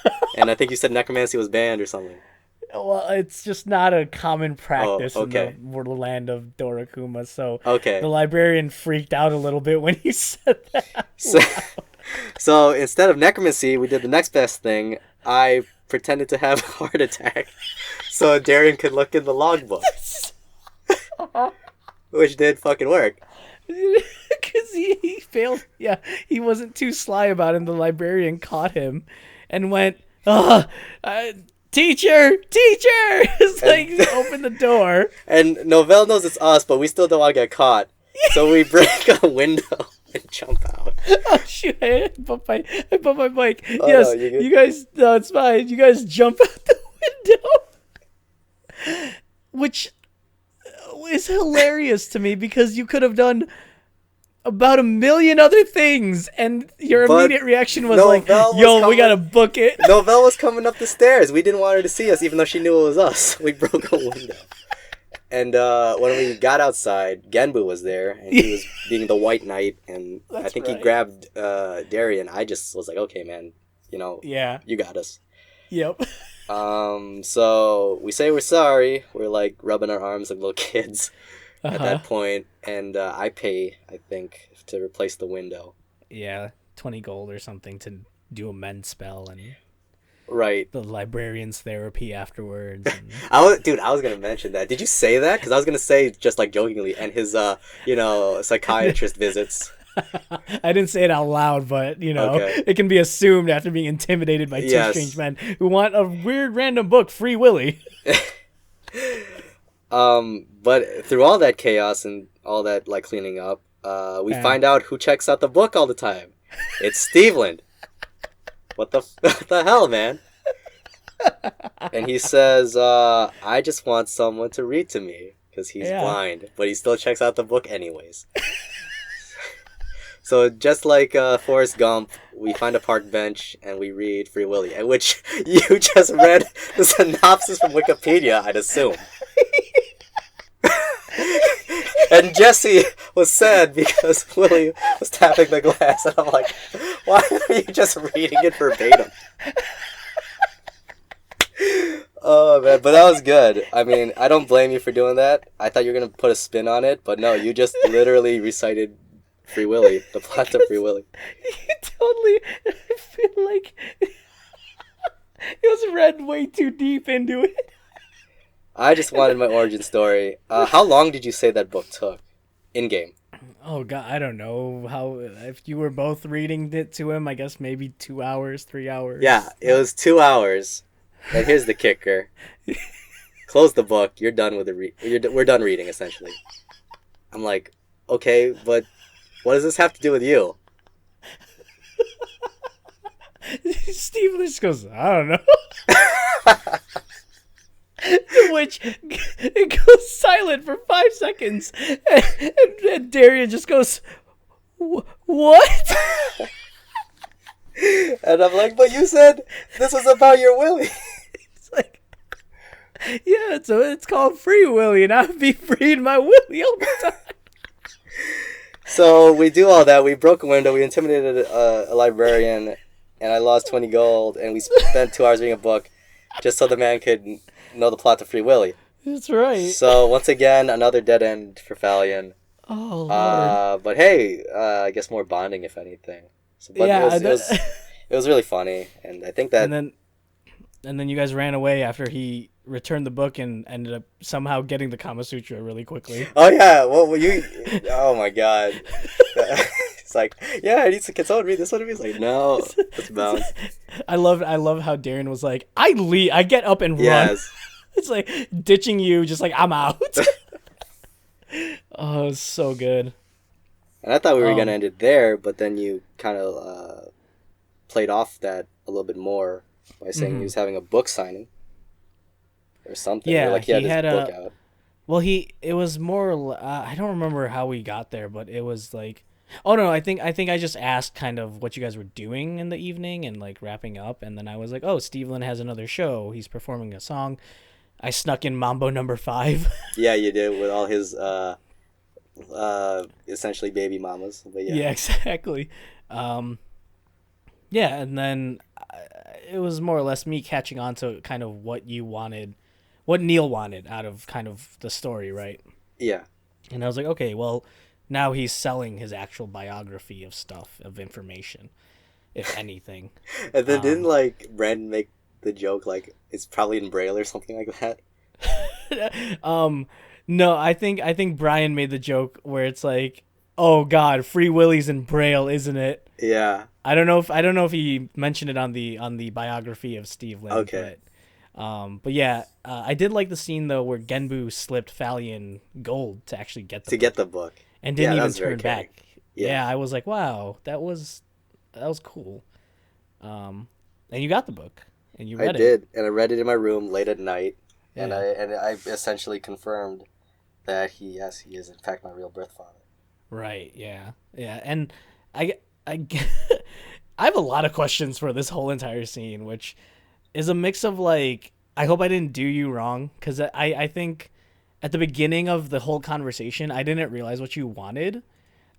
Right. And I think you said necromancy was banned or something. Well, it's just not a common practice in the land of Dorakuma. So the librarian freaked out a little bit when he said that. So instead of necromancy, we did the next best thing. I pretended to have a heart attack so Darian could look in the logbook. Which did fucking work. Because he failed. Yeah, he wasn't too sly about it. And the librarian caught him and went, teacher! It's like, he opened the door. And Novell knows it's us, but we still don't want to get caught. So we break a window and jump out. Oh, shoot. I bumped my bike. Oh, yes, no, you guys, no, it's fine. You guys jump out the window. Which is hilarious to me because you could have done about a million other things and your immediate reaction was we gotta book it. Novell was coming up the stairs. We didn't want her to see us even though she knew it was us. We broke a window. And when we got outside, Genbu was there and he was being the white knight and I think he grabbed Darian. I just was like, okay man, you got us. Yep. So we say we're sorry. We're like rubbing our arms like little kids at that point, and I pay, I think, to replace the window. Yeah, 20 gold or something to do a mend spell and right the librarian's therapy afterwards. And... I was gonna mention that. Did you say that? Because I was gonna say just like jokingly, and his psychiatrist visits. I didn't say it out loud, but it can be assumed after being intimidated by two strange men who want a weird random book, Free Willy. But through all that chaos and all that like cleaning up, we find out who checks out the book all the time. It's Steveland. What the hell, man? And he says, I just want someone to read to me because he's blind, but he still checks out the book anyways. So just like Forrest Gump, we find a park bench and we read Free Willy, which you just read the synopsis from Wikipedia, I'd assume. And Jesse was sad because Willie was tapping the glass, and I'm like, why are you just reading it verbatim? Oh man, but that was good. I mean, I don't blame you for doing that. I thought you were gonna put a spin on it, but no, you just literally recited Free Willy, the plot of Free Willy. You totally, I feel like it was read way too deep into it. I just wanted my origin story. How long did you say that book took in game? Oh god, I don't know how. If you were both reading it to him, I guess maybe 2 hours, 3 hours. Yeah, it was 2 hours. And here's the kicker: close the book. You're done with we're done reading essentially. I'm like, okay, but what does this have to do with you? Steve just goes, I don't know. To which it goes silent for 5 seconds, and Darian just goes, "What?" And I'm like, "But you said this was about your Willy." It's like, yeah, so it's called Free Willy, and I'd be freeing my Willy all the time. So we do all that. We broke a window. We intimidated a librarian, and I lost 20 gold. And we spent 2 hours reading a book, just so the man could know the plot to Free Willy. That's right. So once again, another dead end for Falion. Oh Lord. But hey, I guess more bonding if anything. So, but yeah, it was really funny, and I think that. And then you guys ran away after he returned the book and ended up somehow getting the Kama Sutra really quickly. Oh yeah, well you. Oh my god. It's like, yeah, can someone read this one to me? It's like, no, let's bounce. I love how Darren was like, I get up and run. It's like ditching you, just like, I'm out. Oh, it's so good. And I thought we were gonna end it there, but then you kind of played off that a little bit more by saying he was having a book signing or something. Yeah, like he had his book out. Well, it was more. I don't remember how we got there, but it was like Oh no, I think I just asked kind of what you guys were doing in the evening and like wrapping up, and then I was like, oh, Steve Lynn has another show. He's performing a song. I snuck in Mambo Number 5. Yeah, you did with all his essentially baby mamas. But yeah. Yeah, exactly. Yeah, and then it was more or less me catching on to kind of what you wanted, what Neil wanted out of kind of the story, right? Yeah. And I was like, okay, well, now he's selling his actual biography of stuff, of information, if anything. And then didn't like Brandon make the joke like it's probably in Braille or something like that? No, I think Brian made the joke where it's like, oh God, Free Willy's in Braille, isn't it? Yeah. I don't know if he mentioned it on the biography of Steve Lynn. Okay. But yeah, I did like the scene though where Genbu slipped Falion gold to actually get the book and didn't even turn back. Yeah, I was like, wow, that was cool. And you got the book and you read it. I did, and I read it in my room late at night, Yeah. and I essentially confirmed that he is in fact my real birth father. Right. Yeah. Yeah. And I I have a lot of questions for this whole entire scene, which is a mix of like, I hope I didn't do you wrong, because I think at the beginning of the whole conversation, I didn't realize what you wanted.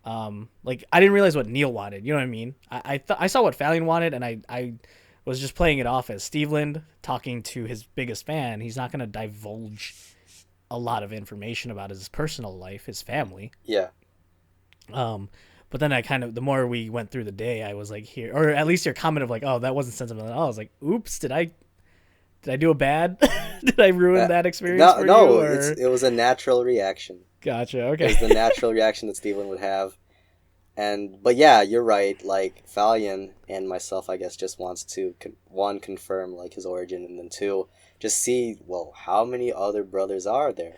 Like I didn't realize what Neil wanted. You know what I mean? I saw what Falion wanted, and I was just playing it off as Steve Lind talking to his biggest fan. He's not going to divulge a lot of information about his personal life, his family. Yeah. But then I kind of, the more we went through the day, I was like, here, or at least your comment of like, oh, that wasn't sensible at all. I was like, oops, did I do a bad? Did I ruin that experience for you? No, it was a natural reaction. Gotcha. Okay. It was the natural reaction that Stephen would have. But yeah, you're right. Like Falion and myself, I guess, just wants to one, confirm like his origin, and then two, just see, well, how many other brothers are there?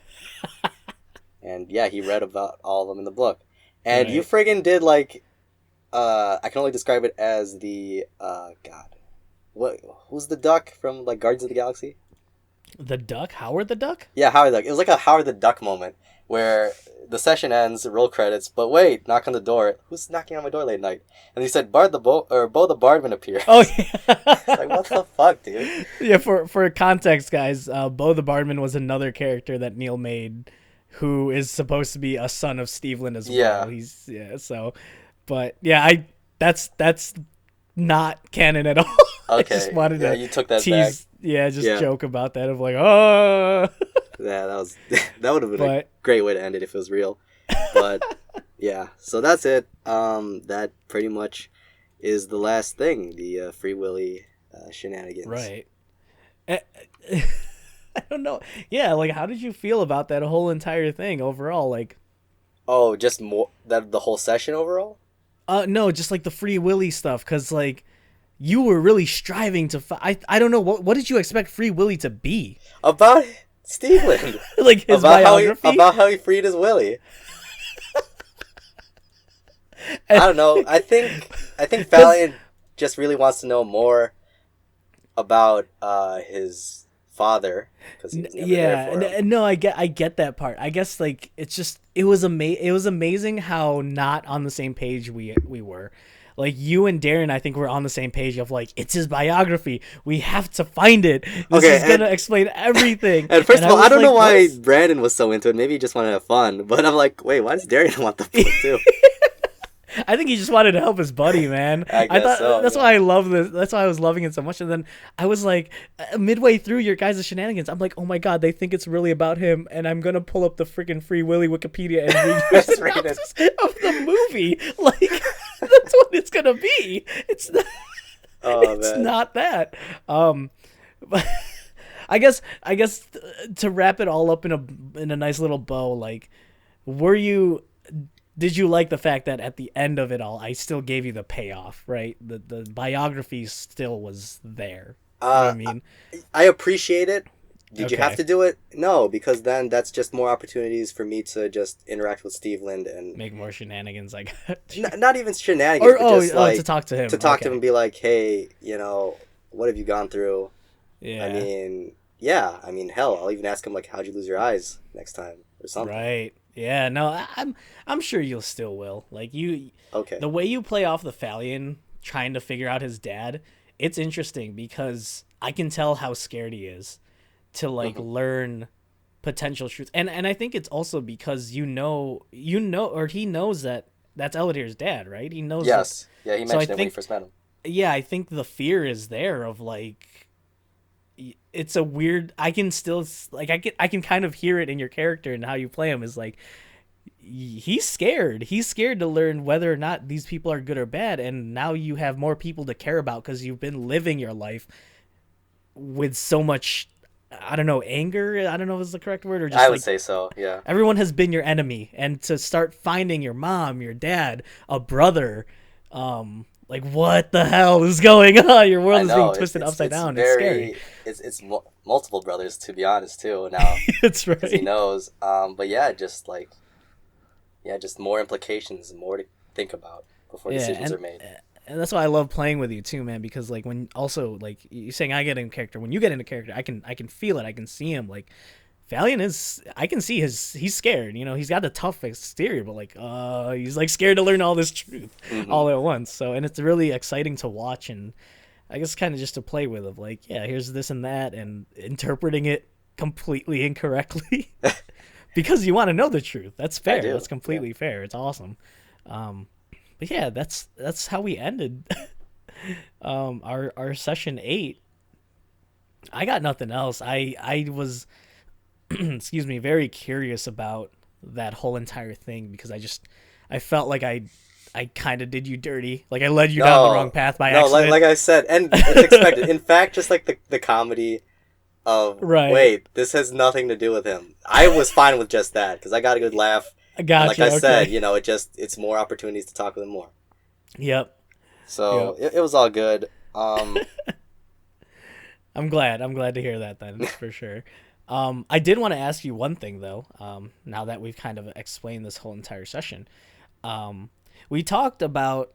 And yeah, he read about all of them in the book. And you friggin' did like, I can only describe it as the, God, who's the duck from like Guardians of the Galaxy? The duck? Howard the Duck? Yeah, Howard the Duck. It was like a Howard the Duck moment where the session ends, roll credits, but wait, knock on the door. Who's knocking on my door late night? And he said, Bo the Bardman appears. Oh, yeah. Like, what the fuck, dude? Yeah, for context, guys, Bo the Bardman was another character that Neil made who is supposed to be a son of Steve Lind as well. But yeah, that's not canon at all. Okay. I just wanted to you took that back. Joke about that of like, oh. Yeah, that would have been a great way to end it if it was real. But yeah, so that's it. That pretty much is the last thing, the Free Willy shenanigans. Right. I don't know. Yeah, like how did you feel about that whole entire thing overall? Like, oh, just more that the whole session overall? No, just like the Free Willy stuff, because like you were really striving to. I don't know what did you expect Free Willy to be about Steve Lind? Like his about biography about how he freed his Willy. I don't know. I think Falion just really wants to know more about his father, because he was never there for him. No, I get that part. I guess like it's just it was amazing how not on the same page we were. Like you and Darren, I think we're on the same page of like, it's his biography. We have to find it. This is gonna explain everything. And first of all, I don't know why Brandon was so into it. Maybe he just wanted to have fun. But I'm like, wait, why does Darren want the book too? I think he just wanted to help his buddy, man. I thought so, that's why I love this. That's why I was loving it so much. And then I was like, midway through your guys' shenanigans, I'm like, oh my god, they think it's really about him, and I'm gonna pull up the freaking Free Willy Wikipedia and read the synopsis of the movie. Like, that's what it's gonna be. It's not. It's not that. But I guess to wrap it all up in a nice little bow, like, did you like the fact that at the end of it all, I still gave you the payoff, right? The biography still was there. You know what I mean? I appreciate it. Did you have to do it? No, because then that's just more opportunities for me to just interact with Steve Lind and make more shenanigans. Like, not even shenanigans, but just like to talk to him, to him and be like, hey, what have you gone through? Yeah. I mean, hell, I'll even ask him like, how'd you lose your eyes next time or something? Right. Yeah, no, I'm sure you'll still will. Like Okay. the way you play off the Thalian trying to figure out his dad, it's interesting because I can tell how scared he is to like Hmm. learn potential truth. And I think it's also because or he knows that that's Eladir's dad, right? He knows that. Yes. Yeah, he So I mentioned it when he think first met him. yeah, I think the fear is there of like it's a weird I can still like I can kind of hear it in your character and how you play him is like he's scared to learn whether or not these people are good or bad, and now you have more people to care about because you've been living your life with so much, I don't know, anger, I don't know if it's the correct word, or I just would like say so. Yeah. everyone has been your enemy, and to start finding your mom, your dad, a brother, like what the hell is going on? Your world I is being know twisted upside it's down. It's scary. very multiple brothers, to be honest, too, now, That's because he right. knows. But yeah, just like, yeah, just more implications, more to think about before Yeah, decisions are made. and that's why I love playing with you too, man. Because like when also like you're saying, I get in character. When you get into character, I can feel it. I can see him. Like Valiant is, I can see he's scared. You know, he's got the tough exterior, but like he's like scared to learn all this truth Hmm. all at once. So and it's really exciting to watch, and I guess kind of just to play with of like, yeah, here's this and that, and interpreting it completely incorrectly because you want to know the truth. That's I fair. do. That's Yeah. completely fair. It's awesome. Um, but yeah, that's how we ended our session 8. I got nothing else. I was excuse me, very curious about that whole entire thing because I felt like I kind of did you dirty. Like I led you down the wrong No, path by no, accident. like I said, and it's expected. In fact, just like the comedy of Right. wait, this has nothing to do with him. I was fine with just that because I got a good laugh, I and got like you. I said, Okay. you know, it's more opportunities to talk with him more. Yep. So Yep. it was all good. I'm glad. I'm glad to hear that then, for sure. I did want to ask you one thing though. Now that we've kind of explained this whole entire session, um, we talked about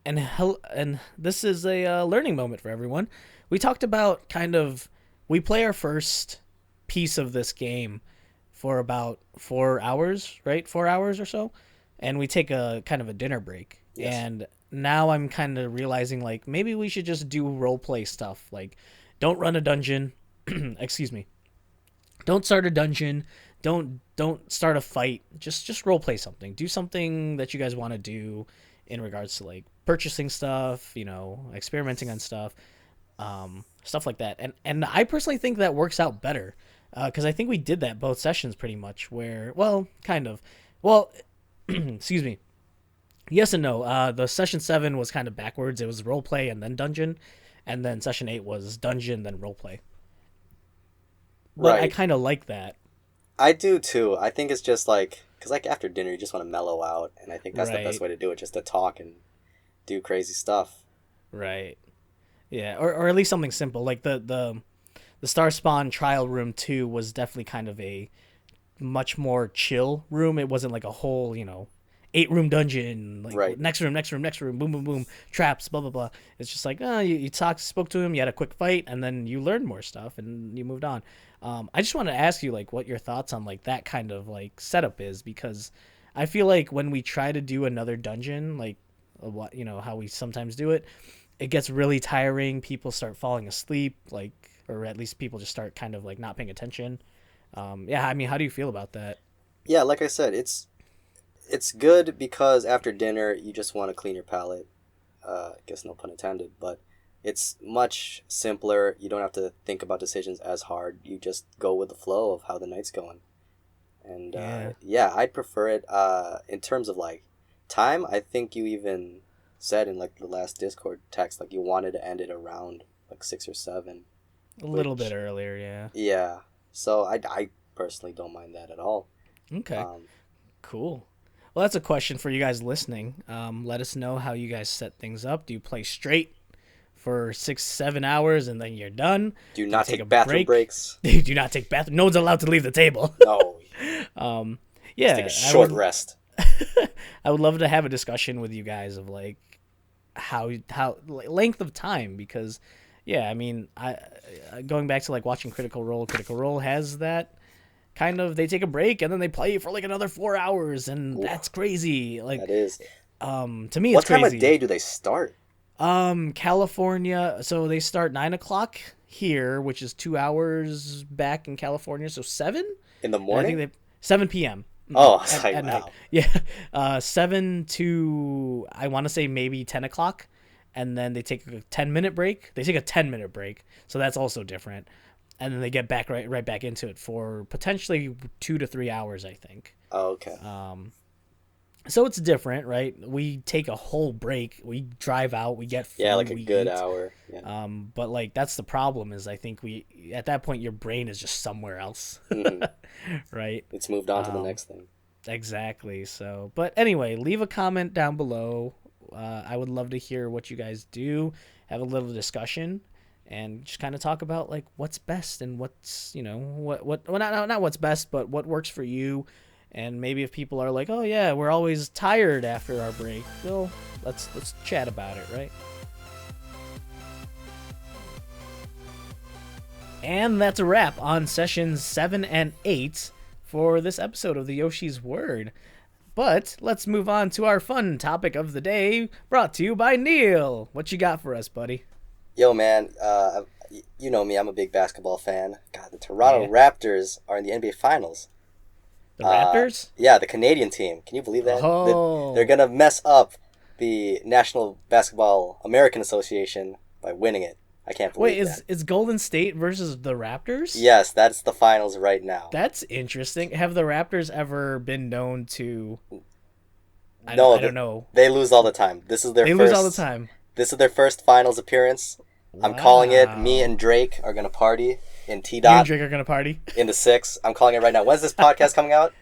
and this is a learning moment for everyone. We talked about kind of we play our first piece of this game for about 4 hours, right? 4 hours or so, and we take a kind of a dinner break. Yes. And now I'm kind of realizing like maybe we should just do role play stuff. Like, don't run a dungeon. Excuse me. Don't start a dungeon. Don't start a fight. Just role play something. Do something that you guys want to do in regards to like purchasing stuff, you know, experimenting on stuff, stuff like that. And I personally think that works out better because I think we did that both sessions pretty much. Where well, kind of, well, excuse me. Yes and no. The session 7 was kind of backwards. It was role play and then dungeon, and then session 8 was dungeon then role play. But I Right. kind of like that. I do too. I think it's just like because like after dinner you just want to mellow out, and I think that's the best Right. way to do it, just to talk and do crazy stuff. Right. Yeah, or at least something simple like the Star Spawn trial room 2 was definitely kind of a much more chill room. It wasn't like a whole, you know, 8 room dungeon, like Right. next room, boom, boom, boom, traps, blah, blah, blah. It's just like, you spoke to him, you had a quick fight, and then you learned more stuff, and you moved on. I just want to ask you, like, what your thoughts on, like, that kind of, like, setup is, because I feel like when we try to do another dungeon, like, what, you know, how we sometimes do it, it gets really tiring. People start falling asleep, like, or at least people just start kind of, like, not paying attention. Yeah, I mean, how do you feel about that? Yeah, like I said, it's good because after dinner you just want to clean your palate. I guess no pun intended, but it's much simpler. You don't have to think about decisions as hard. You just go with the flow of how the night's going. And Yeah. yeah, I'd prefer it. In terms of like time, I think you even said in like the last Discord text like you wanted to end it around like 6 or 7, A little bit which earlier, yeah. yeah. So I personally don't mind that at all. Okay, Um, cool. Well, that's a question for you guys listening. Let us know how you guys set things up. Do you play straight for 6, 7 hours and then you're done? do Do you not take a take bathroom break? breaks. Do not take bath. No one's allowed to leave the table. No, just take Yeah, a short rest. I would love to have a discussion with you guys of like how length of time because yeah, I mean, I going back to like watching Critical Role. Critical Role has that they take a break and then they play for like another 4 hours, and that's crazy. Like that is. To me, what it's crazy. time of day do they start? California. So they start 9:00 here, which is 2 hours back in California. So 7 in the morning. I think 7 p.m. Oh, at night. Yeah, 7 to I want to say maybe 10:00, and then they take a 10-minute break. They take a 10-minute break, so that's also different. And then they get back right back into it for potentially 2 to 3 hours, I think. Oh, okay. So it's different, right? We take a whole break. We drive out. We get food. Yeah, like a good eat. hour. Yeah. But like that's the problem is I think at that point your brain is just somewhere else, right? It's moved on to the next thing. Exactly. So, but anyway, leave a comment down below. I would love to hear what you guys do. Have a little discussion, and just kind of talk about like what's best and what's not what's best, but what works for you. And maybe if people are like, oh yeah, we're always tired after our break, well, let's chat about it, right? And that's a wrap on sessions 7 and 8 for this episode of the Yoshi's Word. But let's move on to our fun topic of the day, brought to you by Neil. What you got for us, buddy? Yo, man, you know me, I'm a big basketball fan. God, the Toronto Raptors are in the NBA Finals. The Raptors? Yeah, the Canadian team. Can you believe that? Oh. They're going to mess up the National Basketball American Association by winning it. I can't believe that. Wait, is Golden State versus the Raptors? Yes, that's the finals right now. That's interesting. Have the Raptors ever been known to... I don't know. They lose all the time. They lose all the time. This is their first finals appearance. Wow. I'm calling it. Me and Drake are going to party in T-Dot. You and Drake are going to party? In the 6. I'm calling it right now. When's this podcast coming out?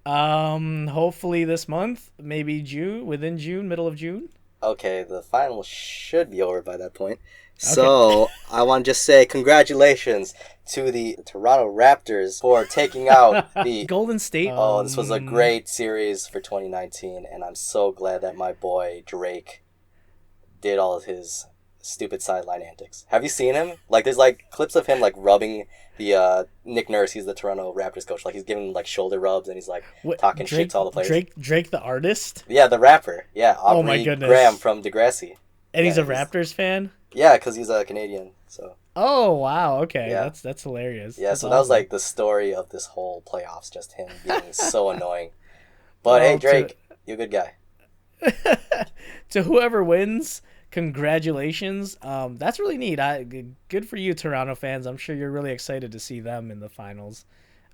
Hopefully this month. Maybe June. Within June. Middle of June. Okay, the finals should be over by that point. Okay. So, I want to just say congratulations to the Toronto Raptors for taking out the... Golden State. Oh, this was a great series for 2019, and I'm so glad that my boy Drake did all of his stupid sideline antics. Have you seen him? Like, there's, like, clips of him, like, rubbing the, Nick Nurse, he's the Toronto Raptors coach. Like, he's giving, like, shoulder rubs, and he's, like, talking shit to all the players. Drake the artist? Yeah, the rapper. Yeah, Aubrey my goodness. Graham from Degrassi. And he's a Raptors fan? Yeah, because he's a Canadian, so... Oh, wow, okay. Yeah. That's hilarious. Yeah, that's so awesome. that was, like, the story of this whole playoffs, just him being so annoying. But, hey, Drake, you're a good guy. To whoever wins... Congratulations. That's really neat. Good for you, Toronto fans. I'm sure you're really excited to see them in the finals.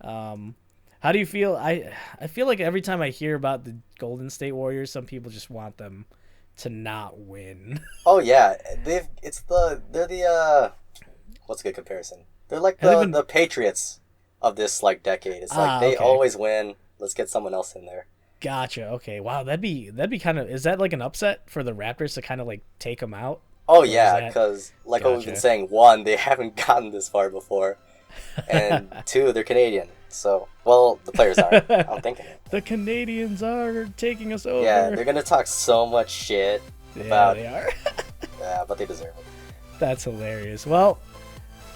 How do you feel? I feel like every time I hear about the Golden State Warriors, some people just want them to not win. Oh yeah, they're the what's a good comparison? They're like the Patriots of this like decade. It's like they always win. Let's get someone else in there. Gotcha. Okay. Wow. That'd be kind of. Is that like an upset for the Raptors to kind of like take them out? Oh yeah, because like what we've been saying, 1, they haven't gotten this far before, and 2, they're Canadian. So well, the players are. I'm thinking it. The Canadians are taking us over. Yeah, they're gonna talk so much shit about. They are. Yeah, but they deserve it. That's hilarious. Well,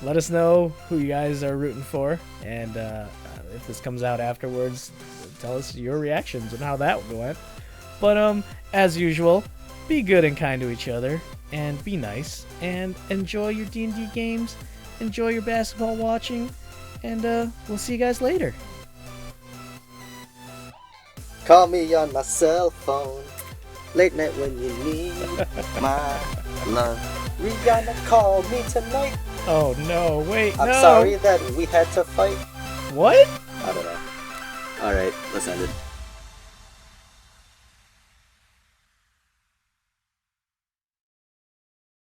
let us know who you guys are rooting for, and if this comes out afterwards, tell us your reactions and how that went. But as usual, be good and kind to each other, and be nice, and enjoy your D&D games, enjoy your basketball watching, and we'll see you guys later. Call me on my cell phone, late night when you need my love. Rihanna, call me tonight. Oh no, wait, I'm sorry that we had to fight. What? I don't know. Alright, let's end it.